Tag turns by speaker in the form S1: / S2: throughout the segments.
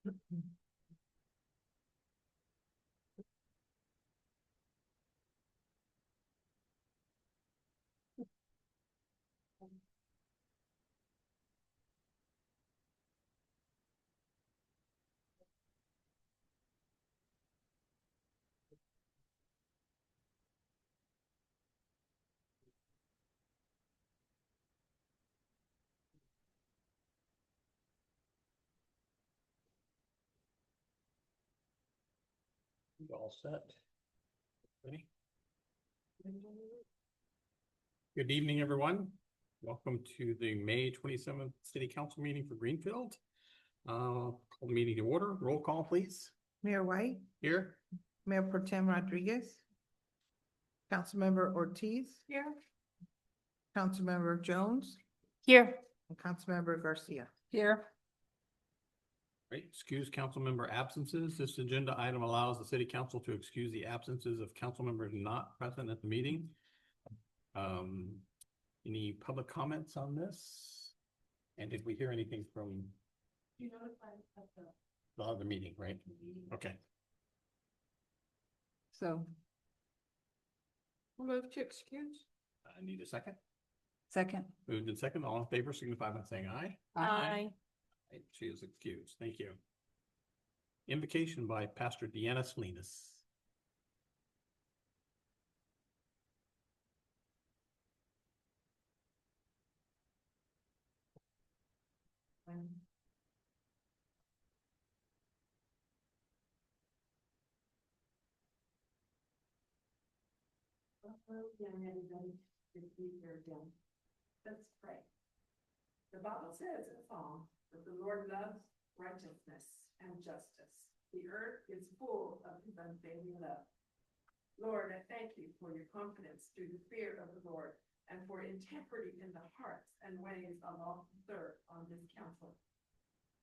S1: You all set? Ready? Good evening, everyone. Welcome to the May 27th City Council meeting for Greenfield. Call the meeting to order. Roll call, please.
S2: Mayor White,
S1: Here.
S2: Mayor Pro Tem Rodriguez, Councilmember Ortiz. Here. Councilmember Jones
S3: Here.
S2: and Councilmember Garcia.
S3: Here.
S1: Right, excuse council member absences. This agenda item allows the city council to excuse the absences of council members not present at the meeting. Any public comments on this? And did we hear anything from the other meeting, right? Okay,
S3: So. Move to excuse.
S1: I need a second.
S3: Second.
S1: Moved in second, all in favor signify by saying aye.
S3: Aye.
S1: Right, she is excused. Thank you. Invocation by Pastor Deanna Salinas.
S4: Let's pray. The Bible says in Psalm that the Lord loves righteousness and justice. The earth is full of his unfailing love. Lord, I thank you for your confidence through the fear of the Lord and for integrity in the hearts and ways of all who serve on this council.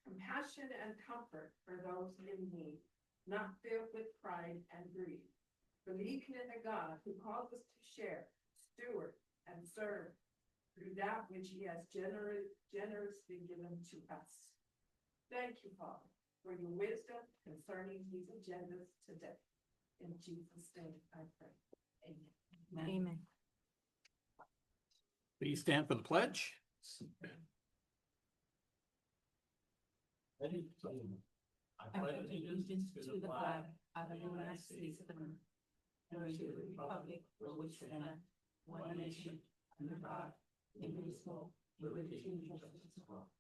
S4: Compassion and comfort for those in need, not filled with pride and greed. Believing in a God who calls us to share, steward, and serve through that which he has generously given to us. Thank you, Father, for your wisdom concerning these agendas today. In Jesus' name I pray. Amen.
S3: Amen.
S1: Please stand for the pledge. Ready?
S3: I pledge allegiance to the flag of the United States of America and to the republic for which it stands, one nation, under God, indivisible, with liberty and justice for all.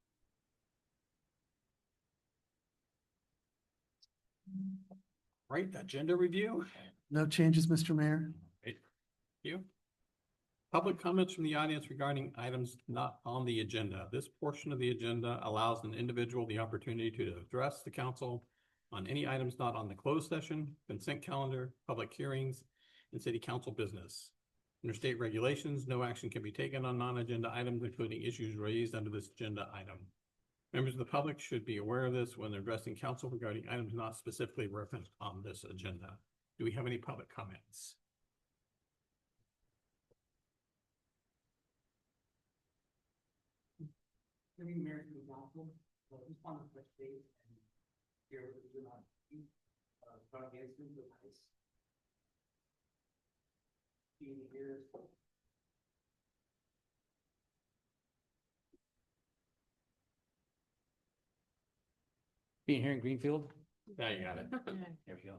S1: Right, agenda review.
S5: No changes, Mr. Mayor.
S1: Right. You. Public comments from the audience regarding items not on the agenda. This portion of the agenda allows an individual the opportunity to address the council on any items not on the closed session, consent calendar, public hearings, and city council business. Under state regulations, no action can be taken on non-agenda items, including issues raised under this agenda item. Members of the public should be aware of this when they're addressing council regarding items not specifically referenced on this agenda. Do we have any public comments?
S6: Maybe Mary to the council, so just want to touch base and hear what you're doing on, about engagement with ICE. Being here. Being here in Greenfield.
S1: Yeah, you got it.
S6: There we go.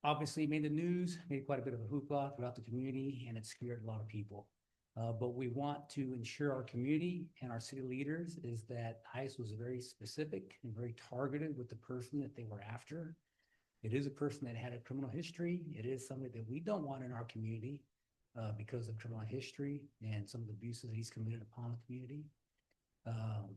S6: Obviously made the news, made quite a bit of a hoopla throughout the community, and it scared a lot of people. But we want to ensure our community and our city leaders is that ICE was very specific and very targeted with the person that they were after. It is a person that had a criminal history. It is somebody that we don't want in our community because of criminal history and some of the abuses that he's committed upon the community.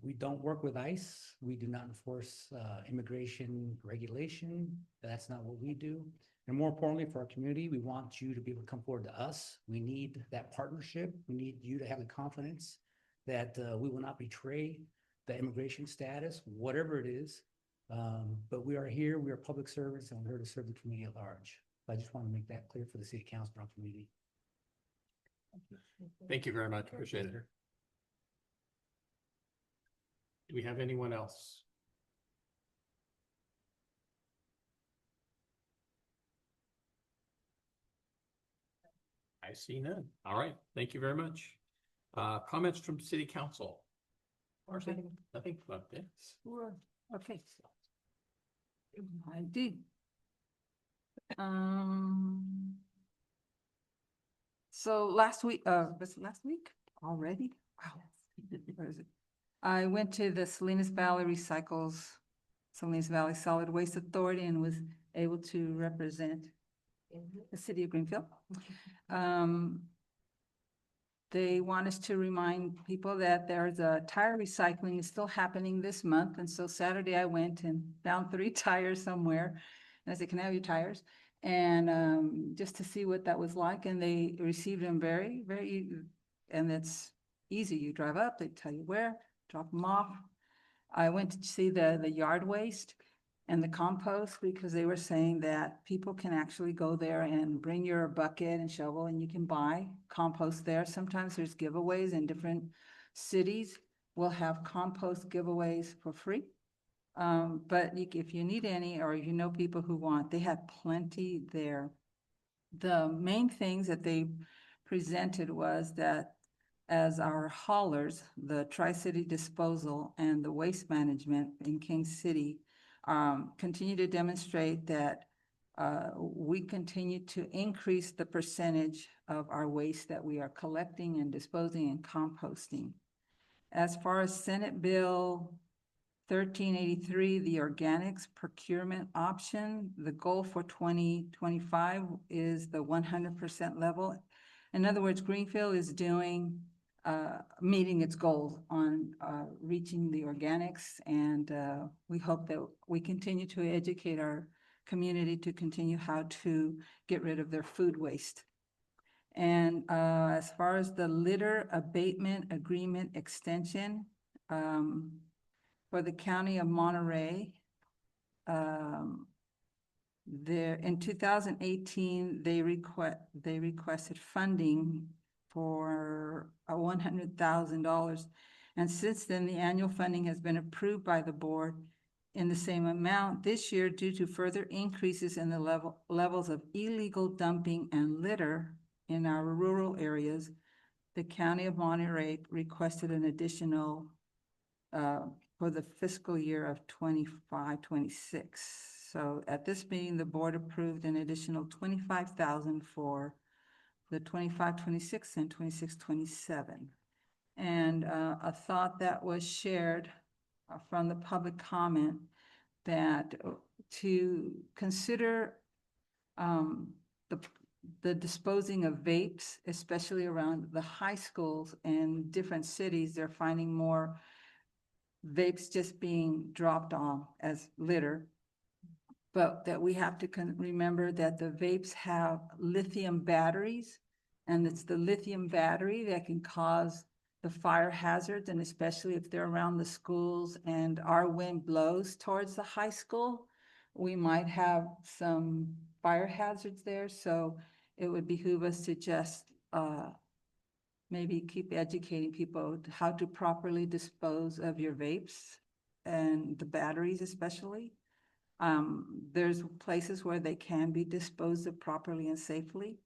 S6: We don't work with ICE. We do not enforce immigration regulation. That's not what we do. And more importantly, for our community, we want you to be able to come forward to us. We need that partnership. We need you to have the confidence that we will not betray the immigration status, whatever it is. But we are here, we are public servants, and we're here to serve the community at large. I just want to make that clear for the city council and our community.
S1: Thank you very much. Appreciate it. Do we have anyone else? I see none. All right, thank you very much. Comments from city council? Marcy? Nothing? Okay.
S3: Sure. Okay. I did. So last week, was it last week already? Wow. Where is it? I went to the Salinas Valley Salinas Valley Solid Waste Authority and was able to represent the city of Greenfield. They want us to remind people that there's a tire recycling is still happening this month. And so Saturday I went and found 3 tires somewhere. And I said, can I have your tires? And just to see what that was like. And they received them very, very, and it's easy. You drive up, they tell you where, drop them off. I went to see the yard waste and the compost because they were saying that people can actually go there and bring your bucket and shovel and you can buy compost there. Sometimes there's giveaways in different cities. We'll have compost giveaways for free. But if you need any, or you know people who want, they have plenty there. The main things that they presented was that as our haulers, the Tri-City Disposal and the Waste Management in King City continue to demonstrate that we continue to increase the percentage of our waste that we are collecting and disposing and composting. As far as Senate Bill 1383, the organics procurement option, the goal for 2025 is the 100% level. In other words, Greenfield is meeting its goals on reaching the organics, and we hope that we continue to educate our community to continue how to get rid of their food waste. And as far as the litter abatement agreement extension, for the county of Monterey, in 2018, they requested funding for $100,000. And since then, the annual funding has been approved by the board in the same amount this year due to further increases in the levels of illegal dumping and litter in our rural areas. The county of Monterey requested an additional for the fiscal year of 25-26. So at this meeting, the board approved an additional $25,000 for the 25-26 and 26-27. And a thought that was shared from the public comment that to consider the disposing of vapes, especially around the high schools and different cities, they're finding more vapes just being dropped off as litter. But that we have to remember that the vapes have lithium batteries, and it's the lithium battery that can cause the fire hazards, and especially if they're around the schools and our wind blows towards the high school, we might have some fire hazards there. So it would behoove us to just maybe keep educating people how to properly dispose of your vapes and the batteries especially. There's places where they can be disposed of properly and safely.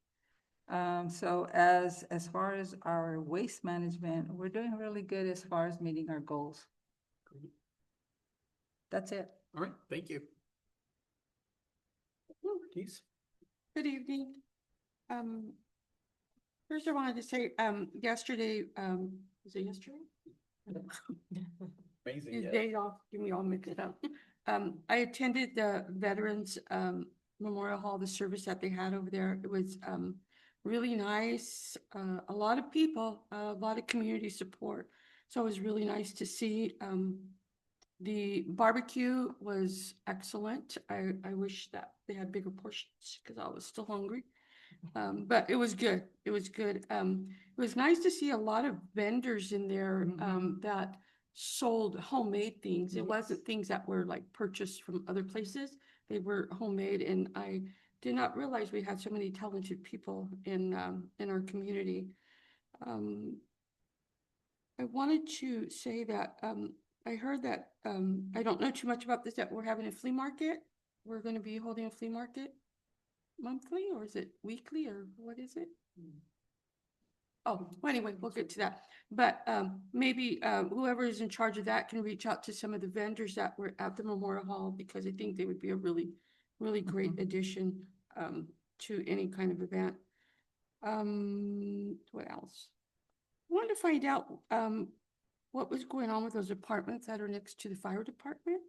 S3: So as far as our waste management, we're doing really good as far as meeting our goals.
S1: Great.
S3: That's it.
S1: All right, thank you. Please.
S7: Good evening. First I wanted to say, yesterday, was it yesterday?
S1: Amazing.
S7: These
S1: Yeah.
S7: days off, give me all mixed up. I attended the Veterans Memorial Hall, the service that they had over there. It was really nice. A lot of people, a lot of community support. So it was really nice to see. The barbecue was excellent. I wish that they had bigger portions because I was still hungry. But it was good. It was good. It was nice to see a lot of vendors in there that sold homemade things. It wasn't things that were like purchased from other places. They were homemade, and I did not realize we had so many talented people in our community. I wanted to say that I heard that, I don't know too much about this, that we're having a flea market. We're gonna be holding a flea market monthly, or is it weekly, or what is it? Oh, well, anyway, we'll get to that. But maybe whoever is in charge of that can reach out to some of the vendors that were at the Memorial Hall, because I think they would be a really, really great addition to any kind of event. What else? I wanted to find out what was going on with those apartments that are next to the fire department.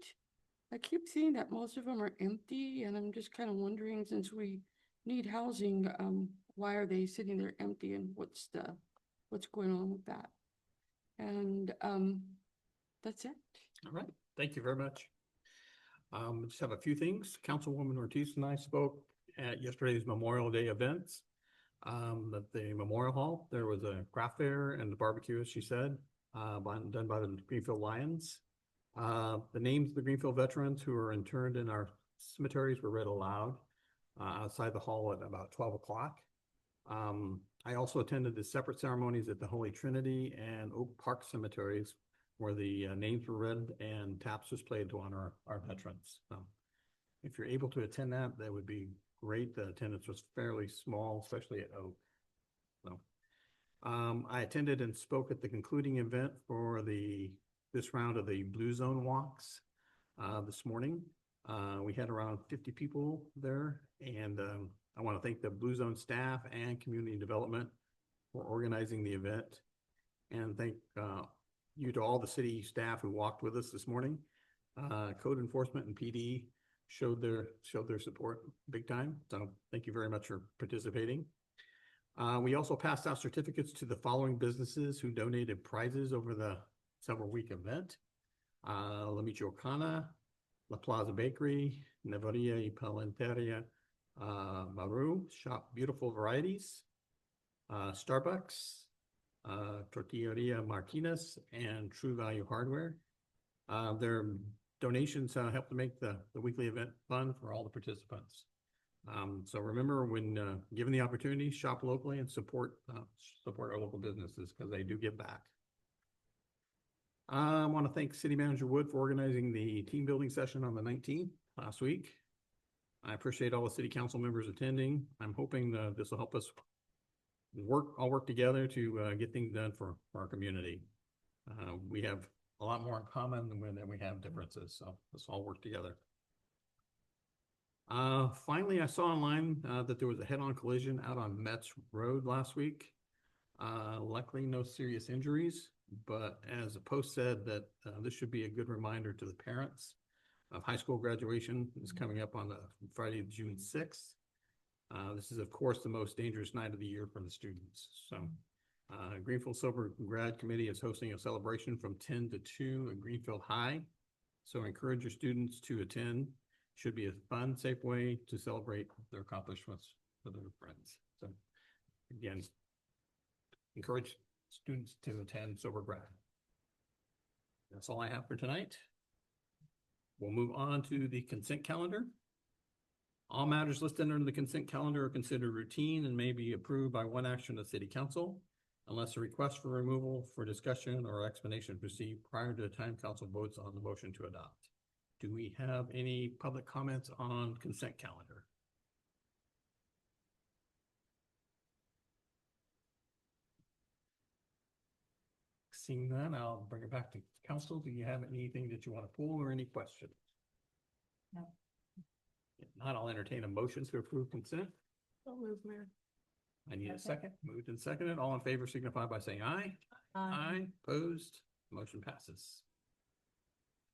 S7: I keep seeing that most of them are empty, and I'm just kind of wondering, since we need housing, why are they sitting there empty, and what's going on with that? And that's it.
S1: All right, thank you very much. Just have a few things. Councilwoman Ortiz and I spoke at yesterday's Memorial Day events. At the Memorial Hall, there was a craft fair and the barbecue, as she said, done by the Greenfield Lions. The names of the Greenfield veterans who are interned in our cemeteries were read aloud outside the hall at about 12 o'clock. I also attended the separate ceremonies at the Holy Trinity and Oak Park cemeteries, where the names were read and taps was played to honor our veterans. So if you're able to attend that, that would be great. The attendance was fairly small, especially at Oak. So I attended and spoke at the concluding event for this round of the Blue Zone walks this morning. We had around 50 people there, and I want to thank the Blue Zone staff and community development for organizing the event, and thank you to all the city staff who walked with us this morning. Code enforcement and PD showed their support big time, so thank you very much for participating. We also passed out certificates to the following businesses who donated prizes over the several-week event: La Michoacana, La Plaza Bakery, Nevaria y Palenteria, Maru, Shop Beautiful Varieties, Starbucks, Tortilleria Martinez, and True Value Hardware. Their donations help to make the weekly event fun for all the participants. So remember, when given the opportunity, shop locally and support our local businesses, because they do give back. I want to thank City Manager Wood for organizing the team building session on the 19th last week. I appreciate all the city council members attending. I'm hoping this will help us all work together to get things done for our community. We have a lot more in common than we have differences, so let's all work together. Finally, I saw online that there was a head-on collision out on Metz Road last week. Luckily, no serious injuries, but as the post said, that this should be a good reminder to the parents of high school graduation is coming up on Friday, June 6th. This is, of course, the most dangerous night of the year for the students. So Greenfield Sober Grad Committee is hosting a celebration from 10 to 2 at Greenfield High. So encourage your students to attend. Should be a fun, safe way to celebrate their accomplishments with their friends. So again, encourage students to attend Sober Grad. That's all I have for tonight. We'll move on to the consent calendar. All matters listed under the consent calendar are considered routine and may be approved by one action of City Council, unless a request for removal for discussion or explanation is received prior to the time council votes on the motion to adopt. Do we have any public comments on consent calendar? Seeing none, I'll bring it back to council. Do you have anything that you want to pull or any questions?
S3: No.
S1: If not, I'll entertain a motion to approve consent.
S2: So moved, Mayor.
S1: I need a second. Moved and seconded. All in favor signify by saying aye.
S3: Aye.
S1: Opposed, motion passes.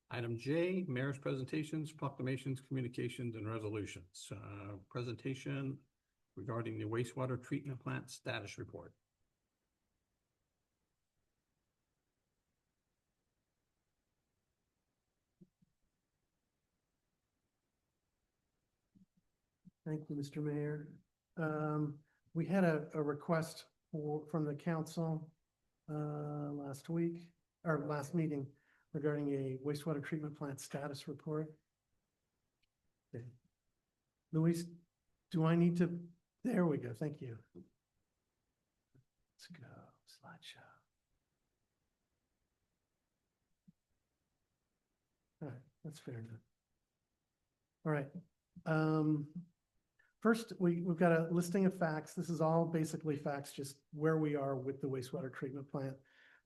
S1: Item J, mayor's presentations, proclamations, communications, and resolutions. Presentation regarding the wastewater treatment plant status report.
S5: Thank you, Mr. Mayor. We had a request from the council last week, or last meeting, regarding a wastewater treatment plant status report. Okay. Luis, do I need to, there we go, thank you. Let's go, slideshow. That's fair enough. All right. First, we've got a listing of facts. This is all basically facts, just where we are with the wastewater treatment plant.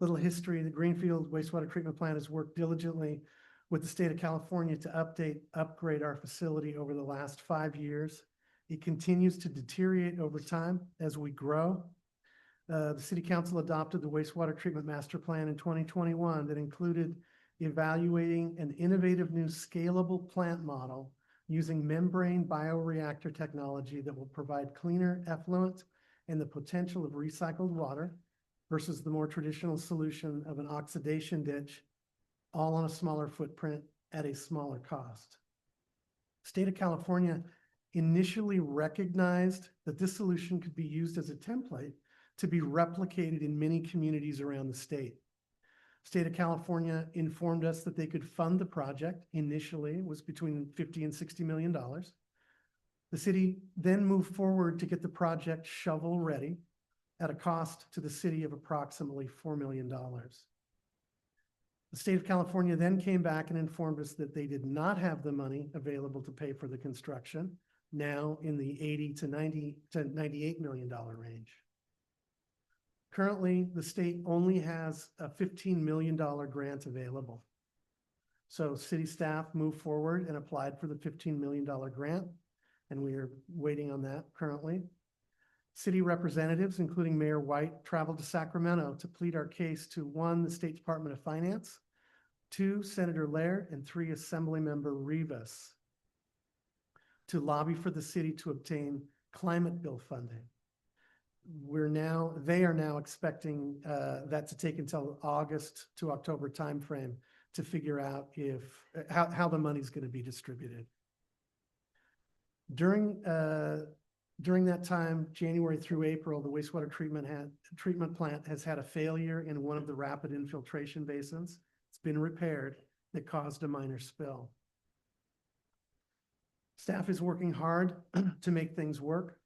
S5: Little history, the Greenfield wastewater treatment plant has worked diligently with the state of California to upgrade our facility over the last 5 years. It continues to deteriorate over time as we grow. The city council adopted the wastewater treatment master plan in 2021 that included evaluating an innovative new scalable plant model using membrane bioreactor technology that will provide cleaner effluent and the potential of recycled water versus the more traditional solution of an oxidation ditch, all on a smaller footprint at a smaller cost. State of California initially recognized that this solution could be used as a template to be replicated in many communities around the state. State of California informed us that they could fund the project. Initially, it was between $50 and $60 million. The city then moved forward to get the project shovel ready at a cost to the city of approximately $4 million. The state of California then came back and informed us that they did not have the money available to pay for the construction, now in the $80 to $98 million range. Currently, the state only has a $15 million grant available. So city staff moved forward and applied for the $15 million grant, and we are waiting on that currently. City representatives, including Mayor White, traveled to Sacramento to plead our case to 1, the State Department of Finance, 2, Senator Laird, and 3, Assemblymember Rivas, to lobby for the city to obtain climate bill funding. They are now expecting that to take until August to October timeframe to figure out how the money's going to be distributed. During that time, January through April, the wastewater treatment plant has had a failure in one of the rapid infiltration basins. It's been repaired. That caused a minor spill. Staff is working hard to make things work.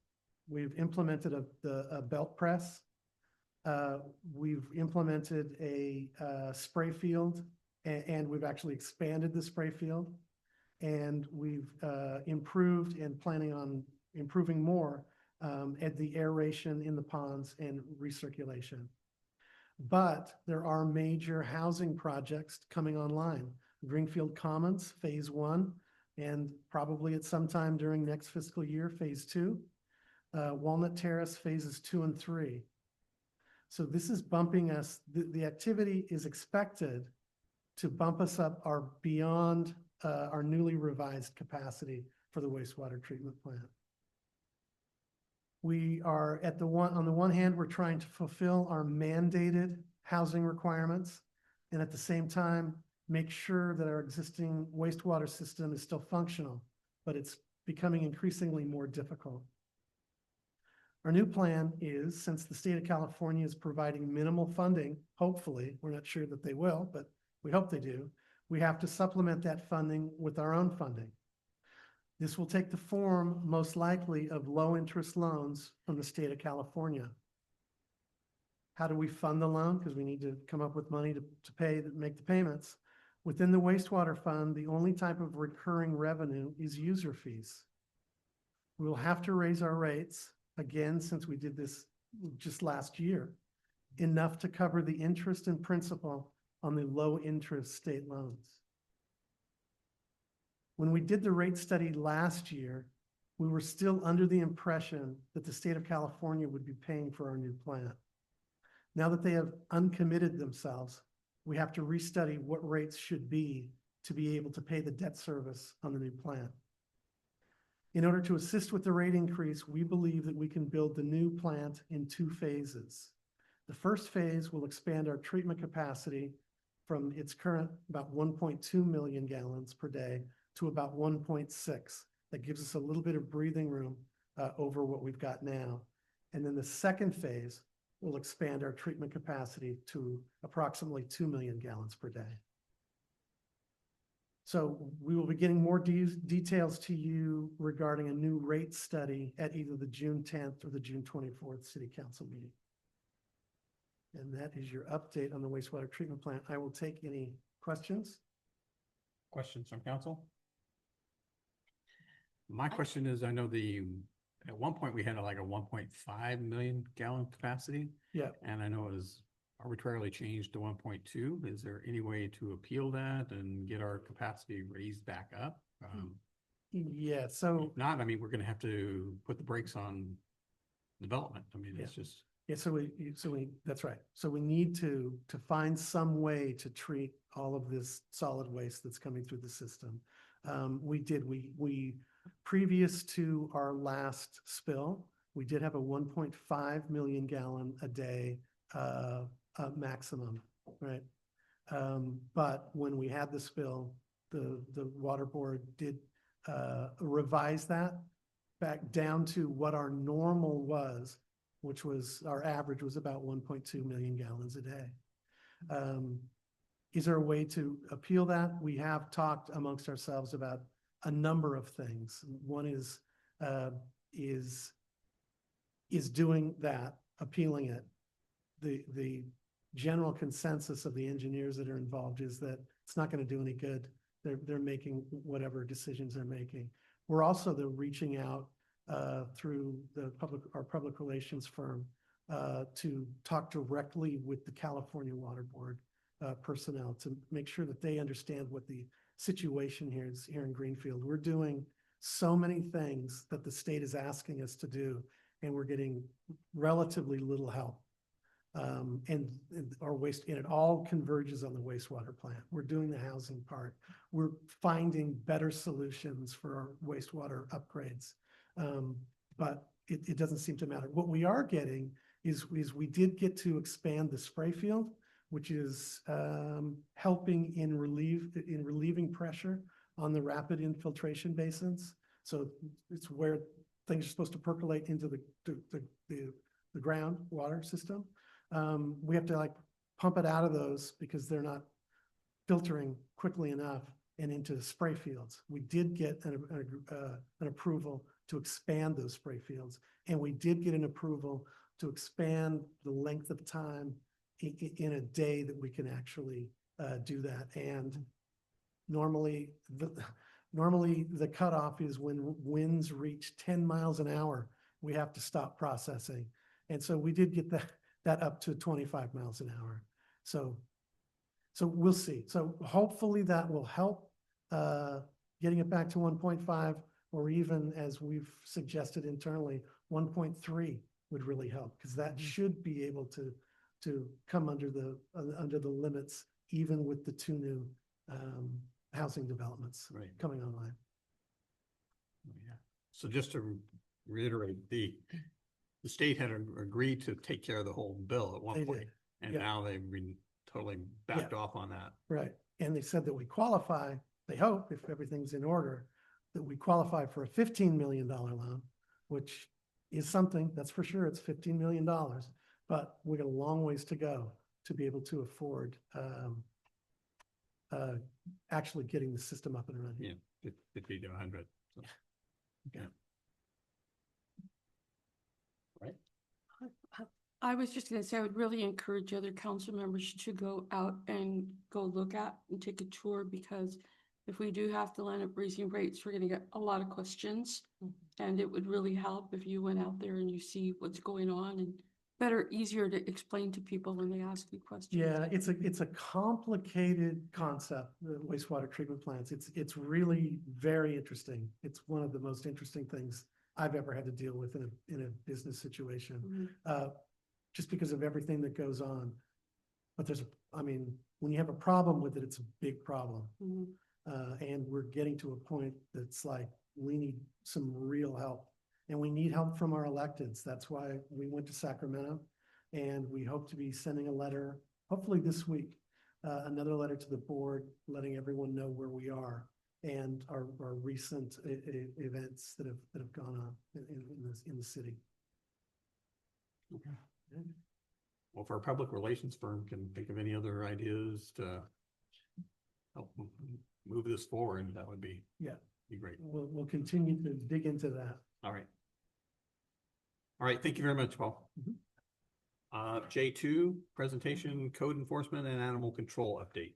S5: We've implemented a belt press. We've implemented a spray field, and we've actually expanded the spray field. And we've improved and planning on improving more at the aeration in the ponds and recirculation. But there are major housing projects coming online. Greenfield Commons, Phase 1, and probably at some time during next fiscal year, Phase 2. Walnut Terrace Phases 2 and 3. So this is bumping us, the activity is expected to bump us up beyond our newly revised capacity for the wastewater treatment plant. We are on the one hand, we're trying to fulfill our mandated housing requirements, and at the same time, make sure that our existing wastewater system is still functional, but it's becoming increasingly more difficult. Our new plan is, since the state of California is providing minimal funding, hopefully, we're not sure that they will, but we hope they do, we have to supplement that funding with our own funding. This will take the form, most likely, of low-interest loans from the state of California. How do we fund the loan? Because we need to come up with money to make the payments. Within the wastewater fund, the only type of recurring revenue is user fees. We'll have to raise our rates, again, since we did this just last year, enough to cover the interest and principal on the low-interest state loans. When we did the rate study last year, we were still under the impression that the state of California would be paying for our new plant. Now that they have uncommitted themselves, we have to restudy what rates should be to be able to pay the debt service on the new plant. In order to assist with the rate increase, we believe that we can build the new plant in 2 phases. The first phase will expand our treatment capacity from its current about 1.2 million gallons per day to about 1.6. That gives us a little bit of breathing room over what we've got now. And then the second phase will expand our treatment capacity to approximately 2 million gallons per day. So we will be getting more details to you regarding a new rate study at either the June 10th or the June 24th City Council meeting. And that is your update on the wastewater treatment plant. I will take any questions.
S1: Questions from council? My question is, I know at one point we had like a 1.5 million gallon capacity.
S5: Yeah.
S1: And I know it was arbitrarily changed to 1.2. Is there any way to appeal that and get our capacity raised back up?
S5: Yeah, so,
S1: If not, I mean, we're gonna have to put the brakes on development. I mean, it's just,
S5: yeah, that's right. So we need to find some way to treat all of this solid waste that's coming through the system. We previous to our last spill, we did have a 1.5 million gallon a day maximum, right? But when we had the spill, the water board did revise that back down to what our normal was, which was, our average was about 1.2 million gallons a day. Is there a way to appeal that? We have talked amongst ourselves about a number of things. One is doing that, appealing it. The general consensus of the engineers that are involved is that it's not going to do any good. They're making whatever decisions they're making. We're also reaching out through our public relations firm to talk directly with the California Water Board personnel to make sure that they understand what the situation is here in Greenfield. We're doing so many things that the state is asking us to do, and we're getting relatively little help. And our waste, and it all converges on the wastewater plant. We're doing the housing part. We're finding better solutions for our wastewater upgrades. But it doesn't seem to matter. What we are getting is we did get to expand the spray field, which is helping in relieving pressure on the rapid infiltration basins. So it's where things are supposed to percolate into the groundwater system. We have to like pump it out of those because they're not filtering quickly enough and into the spray fields. We did get an approval to expand those spray fields, and we did get an approval to expand the length of time in a day that we can actually do that. And normally the cutoff is when winds reach 10 miles an hour, we have to stop processing. And so we did get that up to 25 miles an hour. So we'll see. So hopefully that will help getting it back to 1.5, or even, as we've suggested internally, 1.3 would really help, because that should be able to come under the limits, even with the two new housing developments coming online.
S1: yeah. So just to reiterate, the state had agreed to take care of the whole bill at one
S5: They
S1: point,
S5: did.
S1: and
S5: Yeah.
S1: now they've been totally backed off on that.
S5: Right. And they said that we qualify, they hope, if everything's in order, that we qualify for a $15 million loan, which is something, that's for sure. It's $15 million, but we got a long ways to go to be able to afford actually getting the system up and running.
S1: Yeah, 50 to 100. So. Yeah. Right.
S7: I was just gonna say, I would really encourage other council members to go out and go look at and take a tour, because if we do have to land up raising rates, we're gonna get a lot of questions. And it would really help if you went out there and you see what's going on, and easier to explain to people when they ask you questions.
S5: Yeah, it's a complicated concept, the wastewater treatment plants. It's really very interesting. It's one of the most interesting things I've ever had to deal with in a business situation.
S7: Mhm.
S5: Just because of everything that goes on. But when you have a problem with it, it's a big problem.
S7: Mhm.
S5: And we're getting to a point that's like, we need some real help, and we need help from our electeds. That's why we went to Sacramento, and we hope to be sending a letter, hopefully this week, another letter to the board, letting everyone know where we are and our recent events that have gone on in the city.
S1: Okay. Well, if our public relations firm can think of any other ideas to help move this forward, that would be great.
S5: We'll continue to dig into that.
S1: All right. All right. Thank you very much, Paul. J2, presentation, code enforcement and animal control update.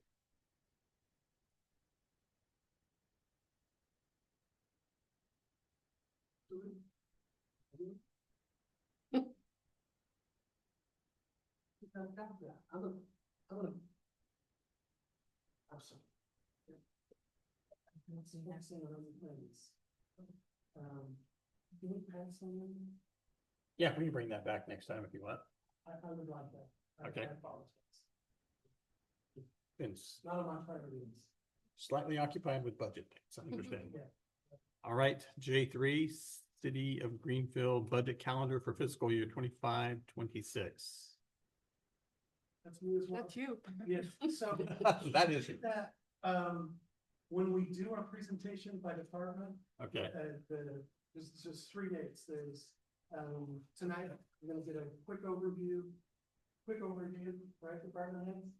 S5: I've got that. I'm gonna. I'm sorry. That's the next thing on the plans. Can we pass on them?
S1: Yeah, we can bring that back next time if you want.
S5: I would like that.
S1: Okay.
S5: I apologize.
S1: It's
S5: None of my priorities.
S1: slightly occupied with budget, so I understand.
S5: Yeah.
S1: All right, J3, City of Greenfield Budget Calendar for fiscal year 25-26.
S5: That's me as well.
S7: That's you.
S5: Yes, so.
S1: That is you.
S5: That, when we do our presentation by department,
S1: Okay,
S5: there's just 3 dates. There's, tonight, we're gonna get a quick overview, right, department heads?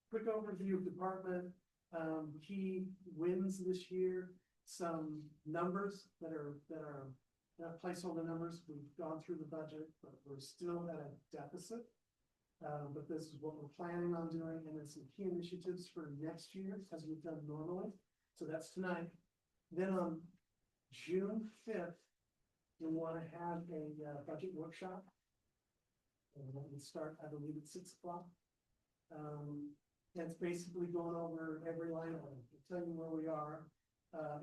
S5: Quick overview of department, key wins this year, some numbers that are placeholder numbers. We've gone through the budget, but we're still at a deficit. But this is what we're planning on doing, and then some key initiatives for next year, as we've done normally. So that's tonight. Then on June 5th, we want to have a budget workshop. And that will start, I believe, at 6 o'clock. That's basically going over every line item, tell you where we are.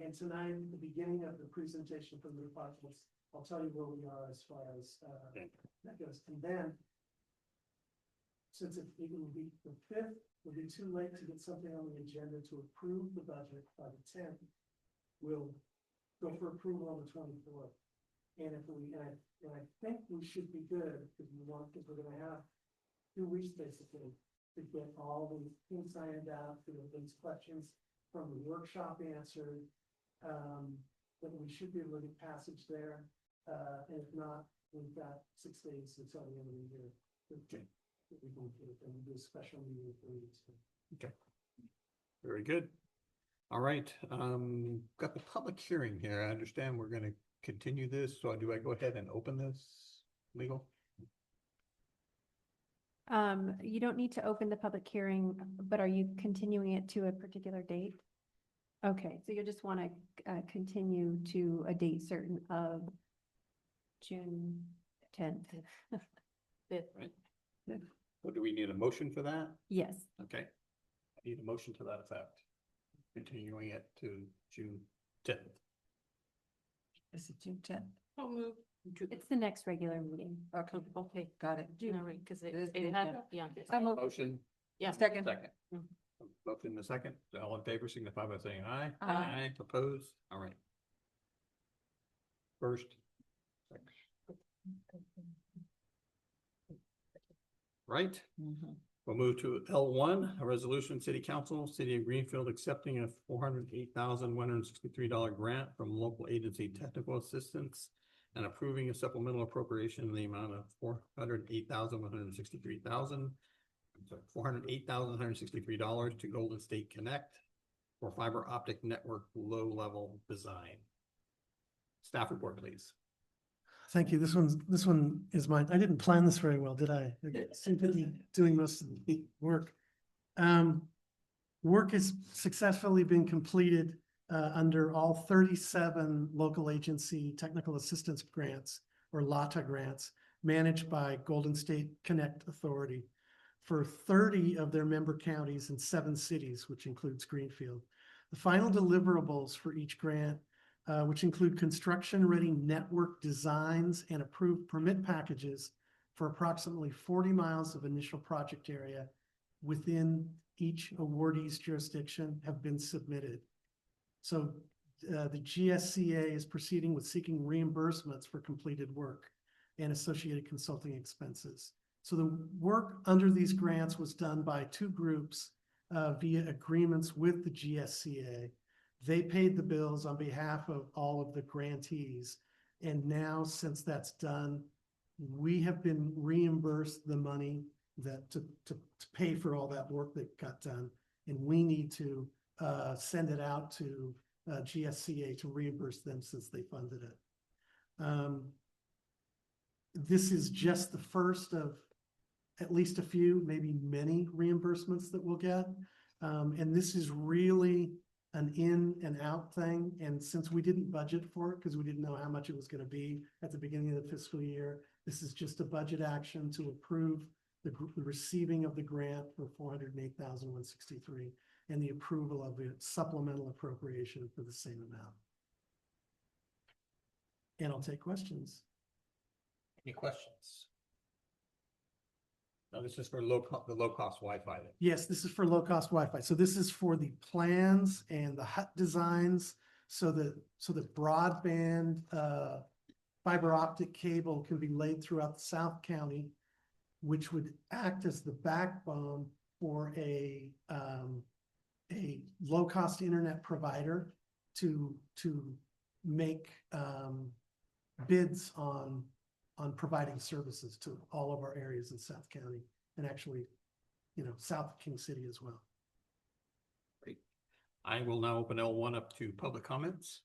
S5: And tonight, at the beginning of the presentation from the departments, I'll tell you where we are as far as that goes. And then, since it will be the 5th, it'll be too late to get something on the agenda to approve the budget by the 10th. We'll go for approval on the 24th. And if we, and I think we should be good, because we're gonna have 2 weeks basically to get all the things ironed out, to get these questions from the workshop answered. Then we should be able to get passage there. And if not, we've got 6 days until the end of the year.
S1: Okay.
S5: We can get it, and we do a special meeting for each.
S1: okay. Very good. All right, got the public hearing here. I understand we're gonna continue this, so do I go ahead and open this, legal?
S8: You don't need to open the public hearing, but are you continuing it to a particular date? Okay, so you just want to continue to a date certain of June 10th.
S1: Right. So do we need a motion for that?
S8: Yes,
S1: Okay. I need a motion to that effect. Continuing it to June 10th.
S2: Is it June 10th?
S7: I'll move.
S8: it's the next regular meeting.
S3: Okay, got it. All right, because
S2: It is
S3: it
S2: June
S3: had,
S2: 10th.
S3: yeah.
S1: Motion,
S3: Yeah.
S2: Second.
S1: second.
S3: Mm.
S1: Motion in a second. All in favor signify by saying aye.
S3: Aye.
S1: Opposed? All right. First. Second. Right? We'll move to L1, a resolution, City Council, City of Greenfield accepting a $408,163 grant from local agency technical assistance and approving a supplemental appropriation in the amount of $408,163 to Golden State Connect for fiber optic network low-level design. Staff report, please.
S5: Thank you. This one is mine. I didn't plan this very well, did I? Seem to be doing most of the work. Work has successfully been completed under all 37 local agency technical assistance grants, or LATA grants, managed by Golden State Connect Authority for 30 of their member counties and 7 cities, which includes Greenfield. The final deliverables for each grant, which include construction-ready network designs and approved permit packages for approximately 40 miles of initial project area within each awardee's jurisdiction, have been submitted. So the GSCA is proceeding with seeking reimbursements for completed work and associated consulting expenses. So the work under these grants was done by 2 groups via agreements with the GSCA. They paid the bills on behalf of all of the grantees. And now, since that's done, we have been reimbursed the money that to pay for all that work that got done. And we need to send it out to GSCA to reimburse them since they funded it. This is just the first of at least a few, maybe many reimbursements that we'll get. And this is really an in and out thing. And since we didn't budget for it, because we didn't know how much it was going to be at the beginning of the fiscal year, this is just a budget action to approve the receiving of the grant for $408,163 and the approval of the supplemental appropriation for the same amount. And I'll take questions.
S1: Any questions? No, this is for the low-cost Wi-Fi then.
S5: Yes, this is for low-cost Wi-Fi. So this is for the plans and the hut designs so that broadband fiber optic cable can be laid throughout the South County, which would act as the backbone for a low-cost internet provider to make bids on providing services to all of our areas in South County and actually, south of King City as well.
S1: Great. I will now open L1 up to public comments.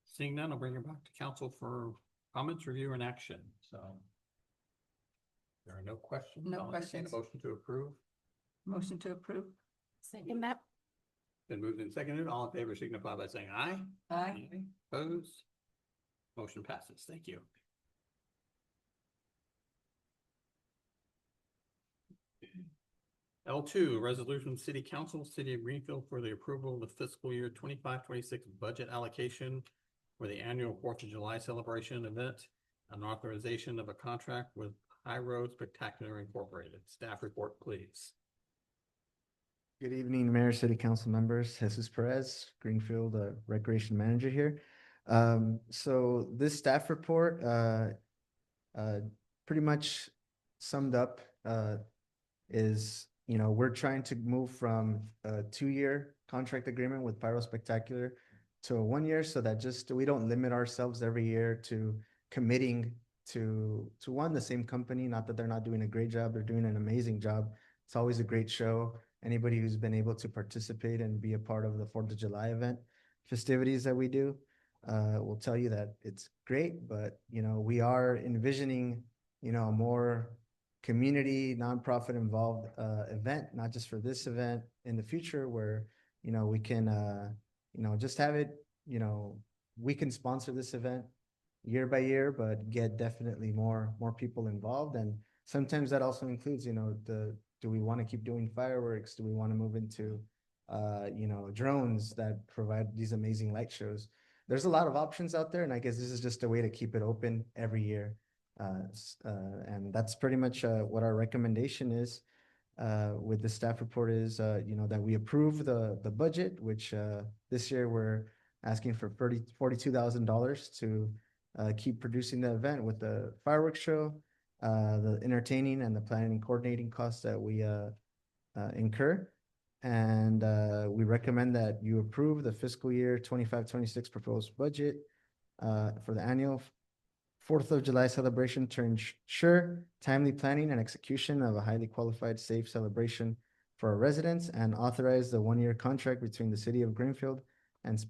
S1: Seeing none, I'll bring it back to council for comments, review, and action. So there are no questions.
S2: No
S1: I'll entertain
S2: questions.
S1: a motion to approve.
S2: Motion to approve.
S8: Second that.
S1: Been moved and seconded. All in favor signify by saying aye.
S2: Aye.
S1: Opposed? Motion passes. Thank you. L2, Resolution City Council, City of Greenfield for the approval of the fiscal year 25-26 budget allocation for the annual 4th of July celebration event and authorization of a contract with Pyro Spectacular Incorporated. Staff report, please.
S9: Good evening, Mayor, City Council members. Jesus Perez, Greenfield Recreation Manager here. So this staff report pretty much summed up is, we're trying to move from a 2-year contract agreement with Pyro Spectacular to a 1-year so that we don't limit ourselves every year to committing to the same company. Not that they're not doing a great job, they're doing an amazing job. It's always a great show. Anybody who's been able to participate and be a part of the 4th of July event festivities that we do will tell you that it's great, but we are envisioning a more community nonprofit involved event, not just for this event in the future, where we can just have it, we can sponsor this event year by year, but get definitely more people involved. And sometimes that also includes, do we want to keep doing fireworks? Do we want to move into, drones that provide these amazing light shows? There's a lot of options out there, and I guess this is just a way to keep it open every year. And that's pretty much what our recommendation is with the staff report is, that we approve the budget, which this year we're asking for $42,000 to keep producing the event with the fireworks show, the entertaining and the planning and coordinating costs that we incur. And we recommend that you approve the fiscal year 25-26 proposed budget for the annual 4th of July celebration to ensure timely planning and execution of a highly qualified, safe celebration for our residents, and authorize the 1-year contract between the City of Greenfield and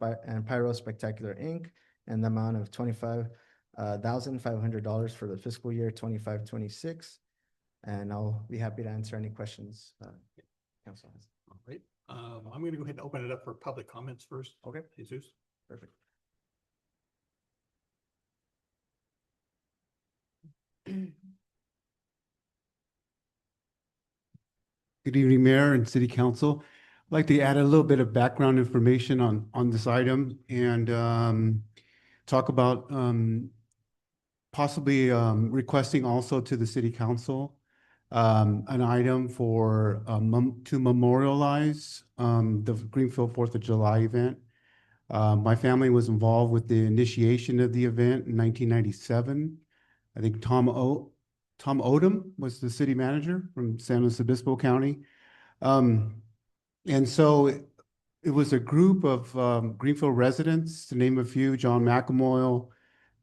S9: Pyro Spectacular Inc. and the amount of $25,500 for the fiscal year 25-26. And I'll be happy to answer any questions council has.
S1: All right. I'm going to go ahead and open it up for public comments first.
S9: Okay,
S1: Jesus.
S9: perfect.
S10: Good evening, Mayor and City Council. I'd like to add a little bit of background information on this item and talk about possibly requesting also to the City Council an item for to memorialize the Greenfield 4th of July event. My family was involved with the initiation of the event in 1997. I think Tom Odom was the city manager from San Luis Obispo County. And so it was a group of Greenfield residents, to name a few: John McEmoyle,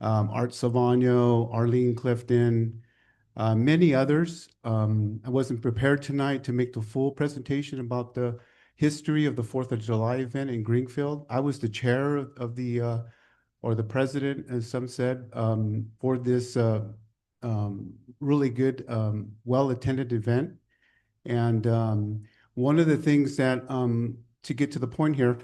S10: Art Silvano, Arlene Clifton, many others. I wasn't prepared tonight to make the full presentation about the history of the 4th of July event in Greenfield. I was the chair of the, or the president, as some said, for this really good, well-attended event. And one of the things that, to get to the point here,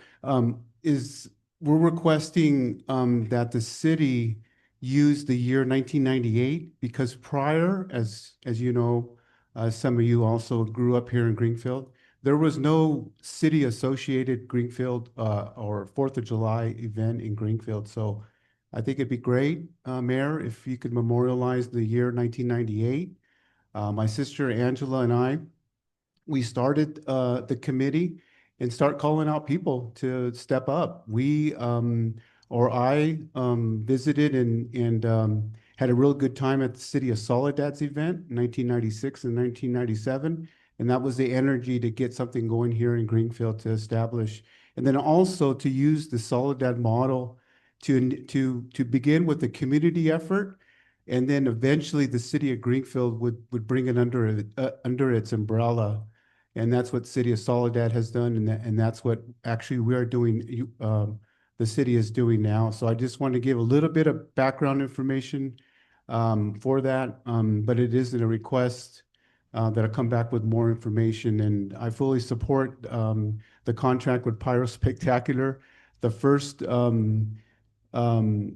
S10: is we're requesting that the city use the year 1998 because prior, as you know, some of you also grew up here in Greenfield. There was no city-associated Greenfield or 4th of July event in Greenfield. So I think it'd be great, Mayor, if you could memorialize the year 1998. My sister Angela and I, we started the committee and start calling out people to step up. I visited and had a real good time at the City of Soledad's event, 1996 and 1997. And that was the energy to get something going here in Greenfield to establish. And then also to use the Soledad model to begin with the community effort. And then eventually the city of Greenfield would bring it under its umbrella. And that's what City of Soledad has done. And that's what actually we are doing, the city is doing now. So I just want to give a little bit of background information for that. But it isn't a request that I come back with more information. And I fully support the contract with Pyro Spectacular. The first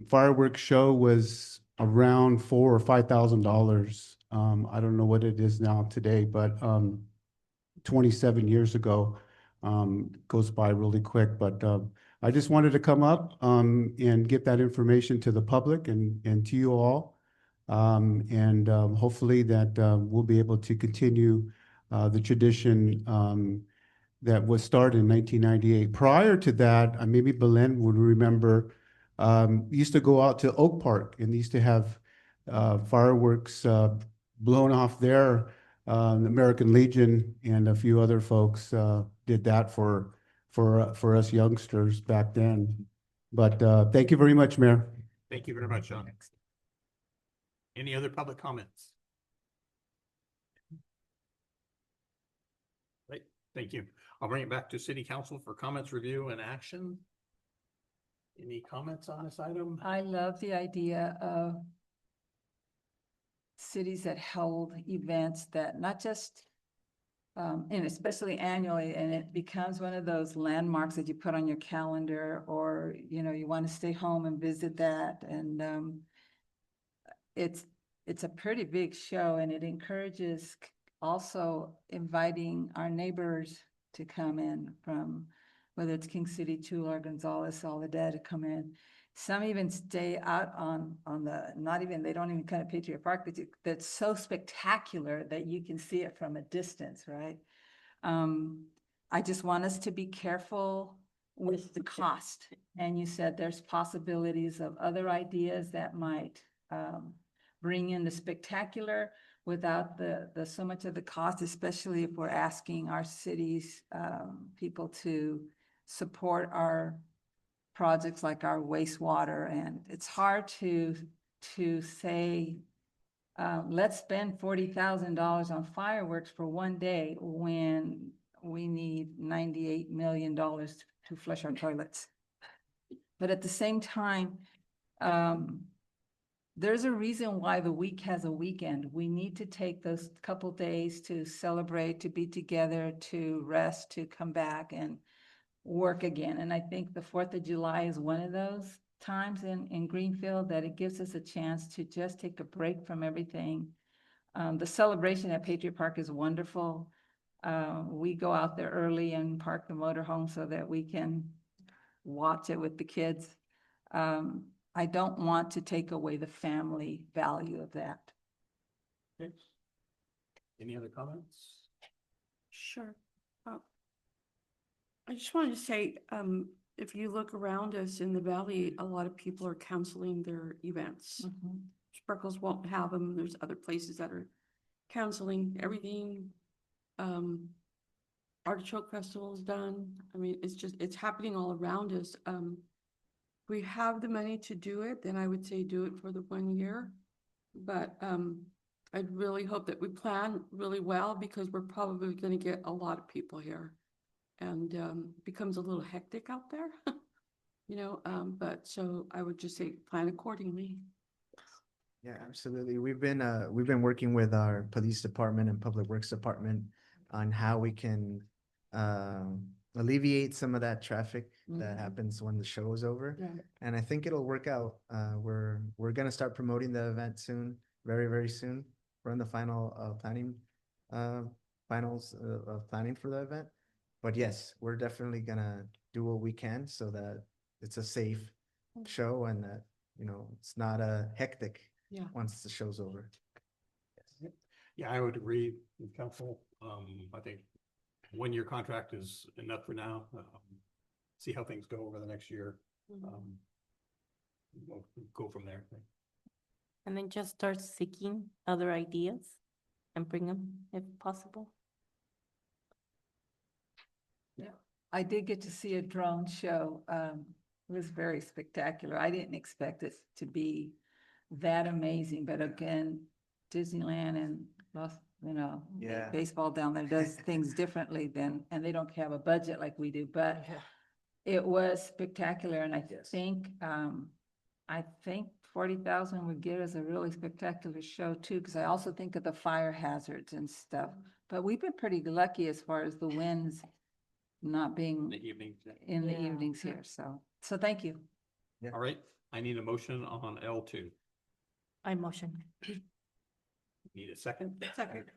S10: fireworks show was around $4,000 or $5,000. I don't know what it is now today, but 27 years ago goes by really quick. But I just wanted to come up and get that information to the public and to you all. Hopefully that we'll be able to continue the tradition that was started in 1998. Prior to that, maybe Belen would remember, used to go out to Oak Park and used to have fireworks blown off there. The American Legion and a few other folks did that for us youngsters back then. But thank you very much, Mayor.
S1: Thank you very much, Sean. Any other public comments? Great, thank you. I'll bring it back to City Council for comments, review, and action. Any comments on this item?
S2: I love the idea of cities that hold events that not just, and especially annually, and it becomes one of those landmarks that you put on your calendar, or, you know, you want to stay home and visit that. And it's a pretty big show, and it encourages also inviting our neighbors to come in from, whether it's King City, Tula, Gonzales, Soledad, to come in. Some even stay out on the, they don't even come to Patriot Park, but that's so spectacular that you can see it from a distance, right? I just want us to be careful with the cost. And you said there's possibilities of other ideas that might bring in the spectacular without the so much of the cost, especially if we're asking our cities people to support our projects like our wastewater. And it's hard to say, let's spend $40,000 on fireworks for one day when we need $98 million to flush our toilets. But at the same time, there's a reason why the week has a weekend. We need to take those couple days to celebrate, to be together, to rest, to come back and work again. And I think the 4th of July is one of those times in Greenfield that it gives us a chance to just take a break from everything. The celebration at Patriot Park is wonderful. We go out there early and park the motorhome so that we can watch it with the kids. I don't want to take away the family value of that.
S1: Okay. Any other comments?
S7: Sure. I just wanted to say, if you look around us in the valley, a lot of people are canceling their events. Sparkles won't have them. There's other places that are canceling everything. Artichoke Festival is done. I mean, it's happening all around us. We have the money to do it, then I would say do it for the 1 year. But I'd really hope that we plan really well, because we're probably going to get a lot of people here. And it becomes a little hectic out there, you know, but so I would just say plan accordingly.
S9: Yeah, absolutely. We've been working with our police department and public works department on how we can alleviate some of that traffic that
S2: Mhm.
S9: happens when the show is over.
S7: Right.
S9: And I think it'll work out. We're gonna start promoting the event soon, very, very soon. We're in the final planning, uh, finals of planning for the event. But yes, we're definitely gonna do what we can so that it's a safe show and that, it's not a hectic
S7: Yeah.
S9: once the show's over.
S1: Yeah, I would agree with council. I think 1 year contract is enough for now. See how things go over the next year. We'll go from there.
S3: And then just start seeking other ideas and bring them if possible.
S2: I did get to see a drone show. It was very spectacular. I didn't expect it to be that amazing, but again, Disneyland and
S9: Yeah.
S2: baseball down there does things differently than, and they don't have a budget like we do, but it was spectacular, and I think 40,000 would get us a really spectacular show too, because I also think of the fire hazards and stuff. But we've been pretty lucky as far as the winds not
S1: In
S2: being
S1: the evening.
S2: in the
S3: Yeah.
S2: evenings here, so thank you.
S1: All right, I need a motion on L2.
S3: I motion.
S1: Need a second?
S7: Second.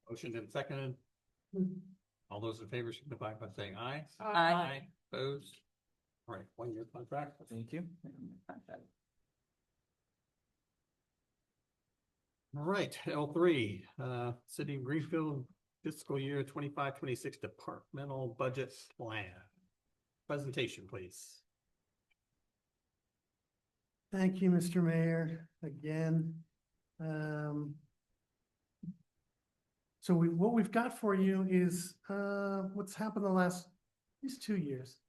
S1: Motion and seconded. All those in favor signify by saying aye.
S2: Aye.
S1: Opposed? All right, 1 year contract.
S9: Thank you.
S1: All right, L3, City of Greenfield fiscal year 25-26 departmental budget plan. Presentation, please.
S5: Thank you, Mr. Mayor, again. So what we've got for you is, what's happened the last, at least 2 years,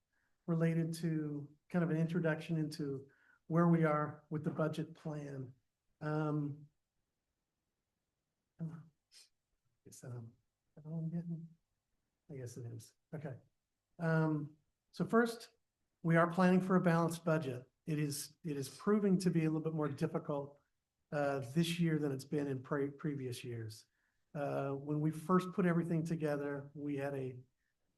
S5: related to kind of an introduction into where we are with the budget plan. I guess it is, okay. So first, we are planning for a balanced budget. It is proving to be a little bit more difficult this year than it's been in previous years. When we first put everything together, we had a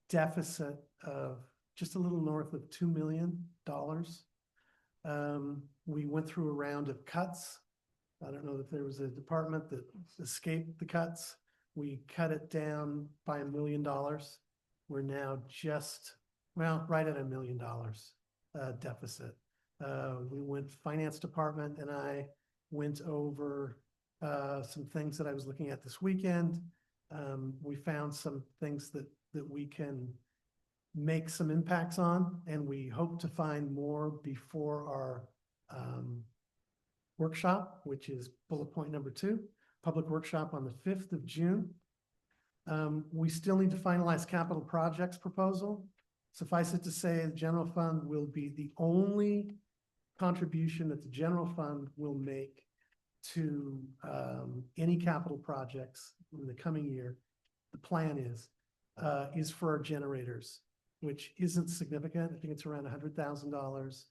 S5: deficit of just a little north of $2 million. We went through a round of cuts. I don't know if there was a department that escaped the cuts. We cut it down by $1 million. We're now just, right at $1 million deficit. Finance department and I went over some things that I was looking at this weekend. We found some things that we can make some impacts on, and we hope to find more before our workshop, which is bullet point number 2, public workshop on the 5th of June. We still need to finalize capital projects proposal. Suffice it to say, the general fund will be the only contribution that the general fund will make to any capital projects in the coming year. The plan is for our generators, which isn't significant. I think it's around $100,000,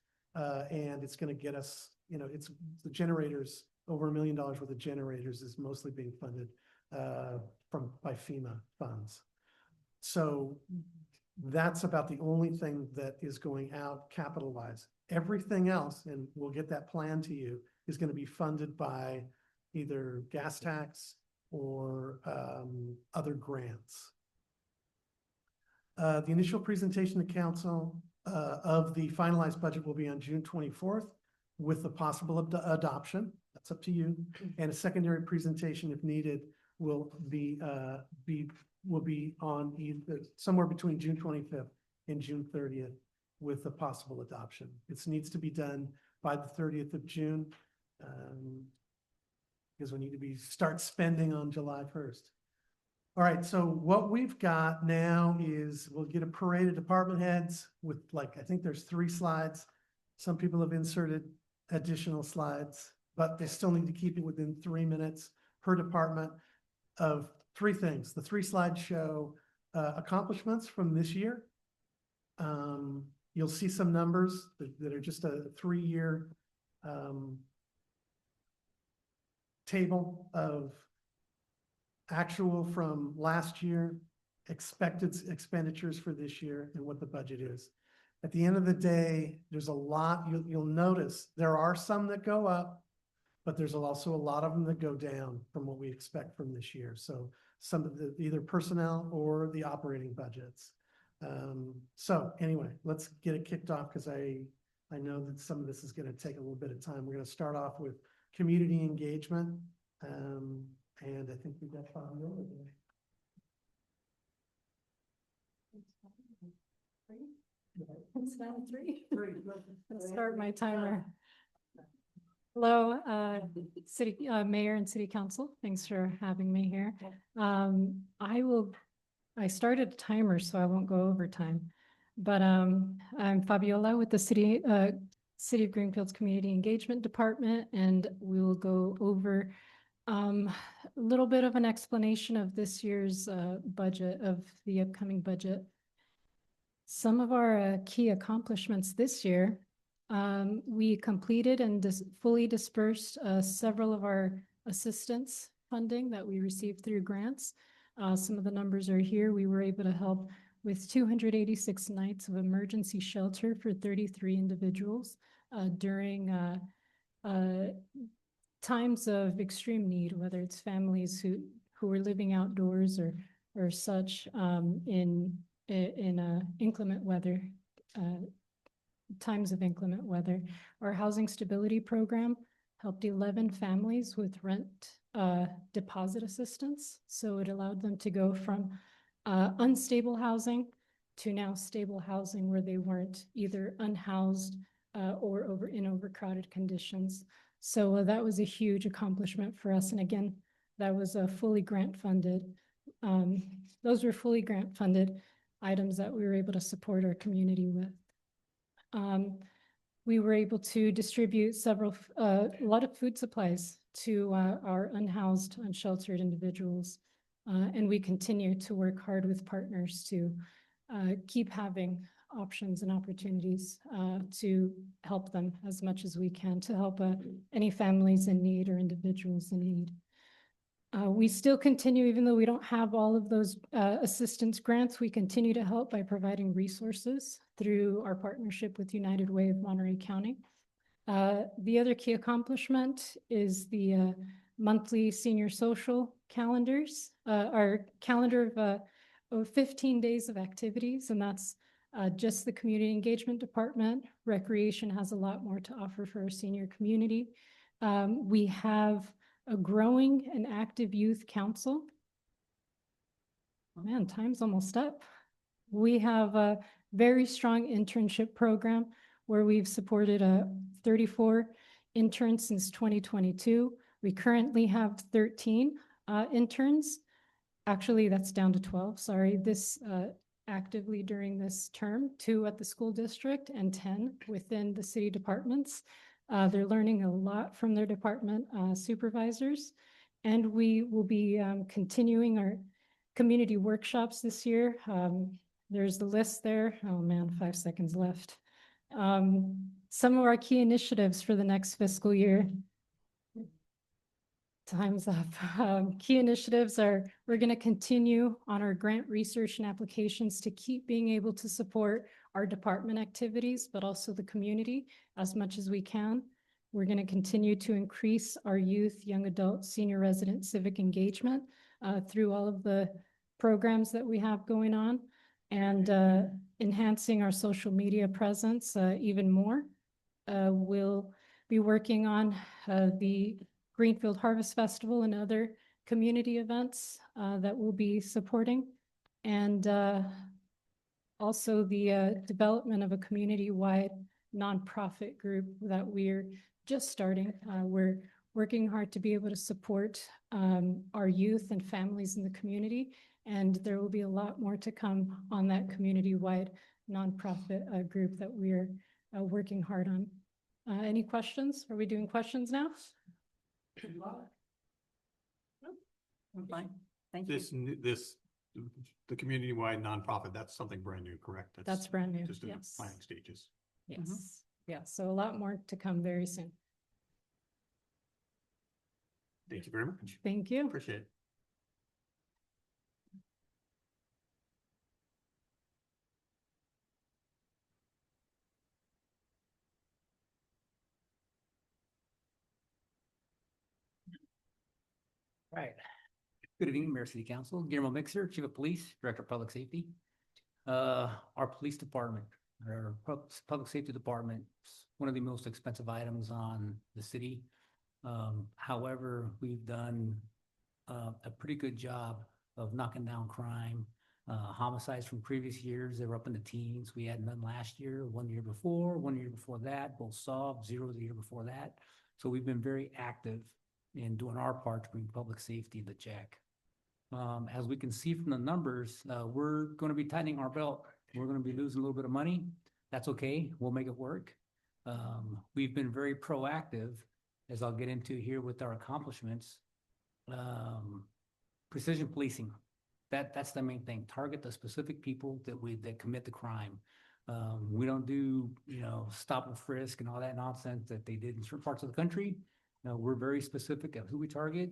S5: and it's going to get us, it's the generators, over $1 million worth of generators is mostly being funded by FEMA funds. So that's about the only thing that is going out capital-wise. Everything else, and we'll get that plan to you, is going to be funded by either gas tax or other grants. The initial presentation to council of the finalized budget will be on June 24th with the possible adoption. That's up to you. And a secondary presentation, if needed, will be on either somewhere between June 25th and June 30th with the possible adoption. It needs to be done by the 30th of June because we need to start spending on July 1st. All right, so what we've got now is we'll get a parade of department heads with I think there's 3 slides. Some people have inserted additional slides, but they still need to keep it within 3 minutes per department of 3 things. The 3 slides show accomplishments from this year. You'll see some numbers that are just a 3-year table of actual from last year expected expenditures for this year and what the budget is. At the end of the day, there's a lot, you'll notice, there are some that go up, but there's also a lot of them that go down from what we expect from this year. So some of the, either personnel or the operating budgets. So anyway, let's get it kicked off because I know that some of this is going to take a little bit of time. We're going to start off with community engagement. And I think we've got Fabiola today.
S11: It's now 3. Let's start my timer. Hello, city, mayor and city council. Thanks for having me here. I started a timer, so I won't go over time. But I'm Fabiola with the City of Greenfield's Community Engagement Department, and we will go over a little bit of an explanation of this year's budget, of the upcoming budget. Some of our key accomplishments this year, we completed and fully dispersed several of our assistance funding that we received through grants. Some of the numbers are here. We were able to help with 286 nights of emergency shelter for 33 individuals during times of extreme need, whether it's families who are living outdoors or such in inclement weather, times of inclement weather. Our housing stability program helped 11 families with rent deposit assistance. So it allowed them to go from unstable housing to now stable housing where they weren't either unhoused or in overcrowded conditions. So that was a huge accomplishment for us. And again, that was fully grant funded. Those were fully grant funded items that we were able to support our community with. We were able to distribute a lot of food supplies to our unhoused, unsheltered individuals. And we continue to work hard with partners to keep having options and opportunities to help them as much as we can, to help any families in need or individuals in need. We still continue, even though we don't have all of those assistance grants, we continue to help by providing resources through our partnership with United Way of Monterey County. The other key accomplishment is the monthly senior social calendars, our calendar of 15 days of activities, and that's just the community engagement department. Recreation has a lot more to offer for our senior community. We have a growing and active youth council. Oh man, time's almost up. We have a very strong internship program where we've supported 34 interns since 2022. We currently have 13 interns. Actually, that's down to 12, sorry. This actively during this term, 2 at the school district and 10 within the city departments. They're learning a lot from their department supervisors, and we will be continuing our community workshops this year. There's the list there. Oh man, 5 seconds left. Some of our key initiatives for the next fiscal year. Time's up. Key initiatives are, we're going to continue on our grant research and applications to keep being able to support our department activities, but also the community as much as we can. We're going to continue to increase our youth, young adult, senior resident civic engagement through all of the programs that we have going on, and enhancing our social media presence even more. We'll be working on the Greenfield Harvest Festival and other community events that we'll be supporting. And also the development of a community-wide nonprofit group that we're just starting. We're working hard to be able to support our youth and families in the community. And there will be a lot more to come on that community-wide nonprofit group that we're working hard on. Any questions? Are we doing questions now?
S2: I'm fine. Thank you.
S1: The community-wide nonprofit, that's something brand new, correct?
S11: That's brand new,
S1: Just in the
S11: yes.
S1: planning stages.
S11: Yes, yeah, so a lot more to come very soon.
S1: Thank you very much.
S11: Thank you.
S1: Appreciate it.
S6: Right. Good evening, Mayor City Council. Guillermo Mixer, Chief of Police, Director of Public Safety. Our police department, our public safety department, is one of the most expensive items on the city. However, we've done a pretty good job of knocking down crime. Homicides from previous years, they were up in the teens. We had none last year, 1 year before, 1 year before that, both solved, 0 the year before that. So we've been very active in doing our part to bring public safety into check. As we can see from the numbers, we're going to be tightening our belt. We're going to be losing a little bit of money. That's okay. We'll make it work. We've been very proactive, as I'll get into here with our accomplishments. Precision policing. That's the main thing. Target the specific people that commit the crime. We don't do, stop and frisk and all that nonsense that they did in certain parts of the country. No, we're very specific of who we target,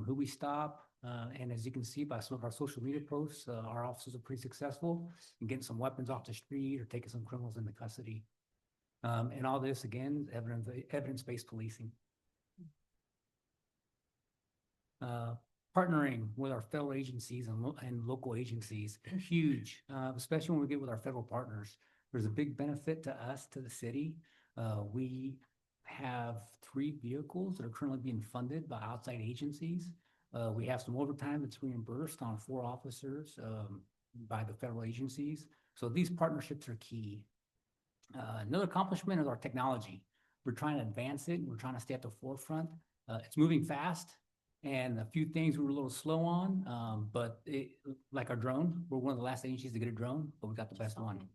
S6: who we stop. And as you can see by some of our social media posts, our officers are pretty successful in getting some weapons off the street or taking some criminals into custody. And all this, again, evidence-based policing. Partnering with our federal agencies and local agencies, huge, especially when we get with our federal partners. There's a big benefit to us, to the city. We have 3 vehicles that are currently being funded by outside agencies. We have some overtime that's reimbursed on 4 officers by the federal agencies. So these partnerships are key. Another accomplishment is our technology. We're trying to advance it. We're trying to stay at the forefront. It's moving fast. And a few things we were a little slow on, but like our drone, we're one of the last agencies to get a drone, but we got the best one.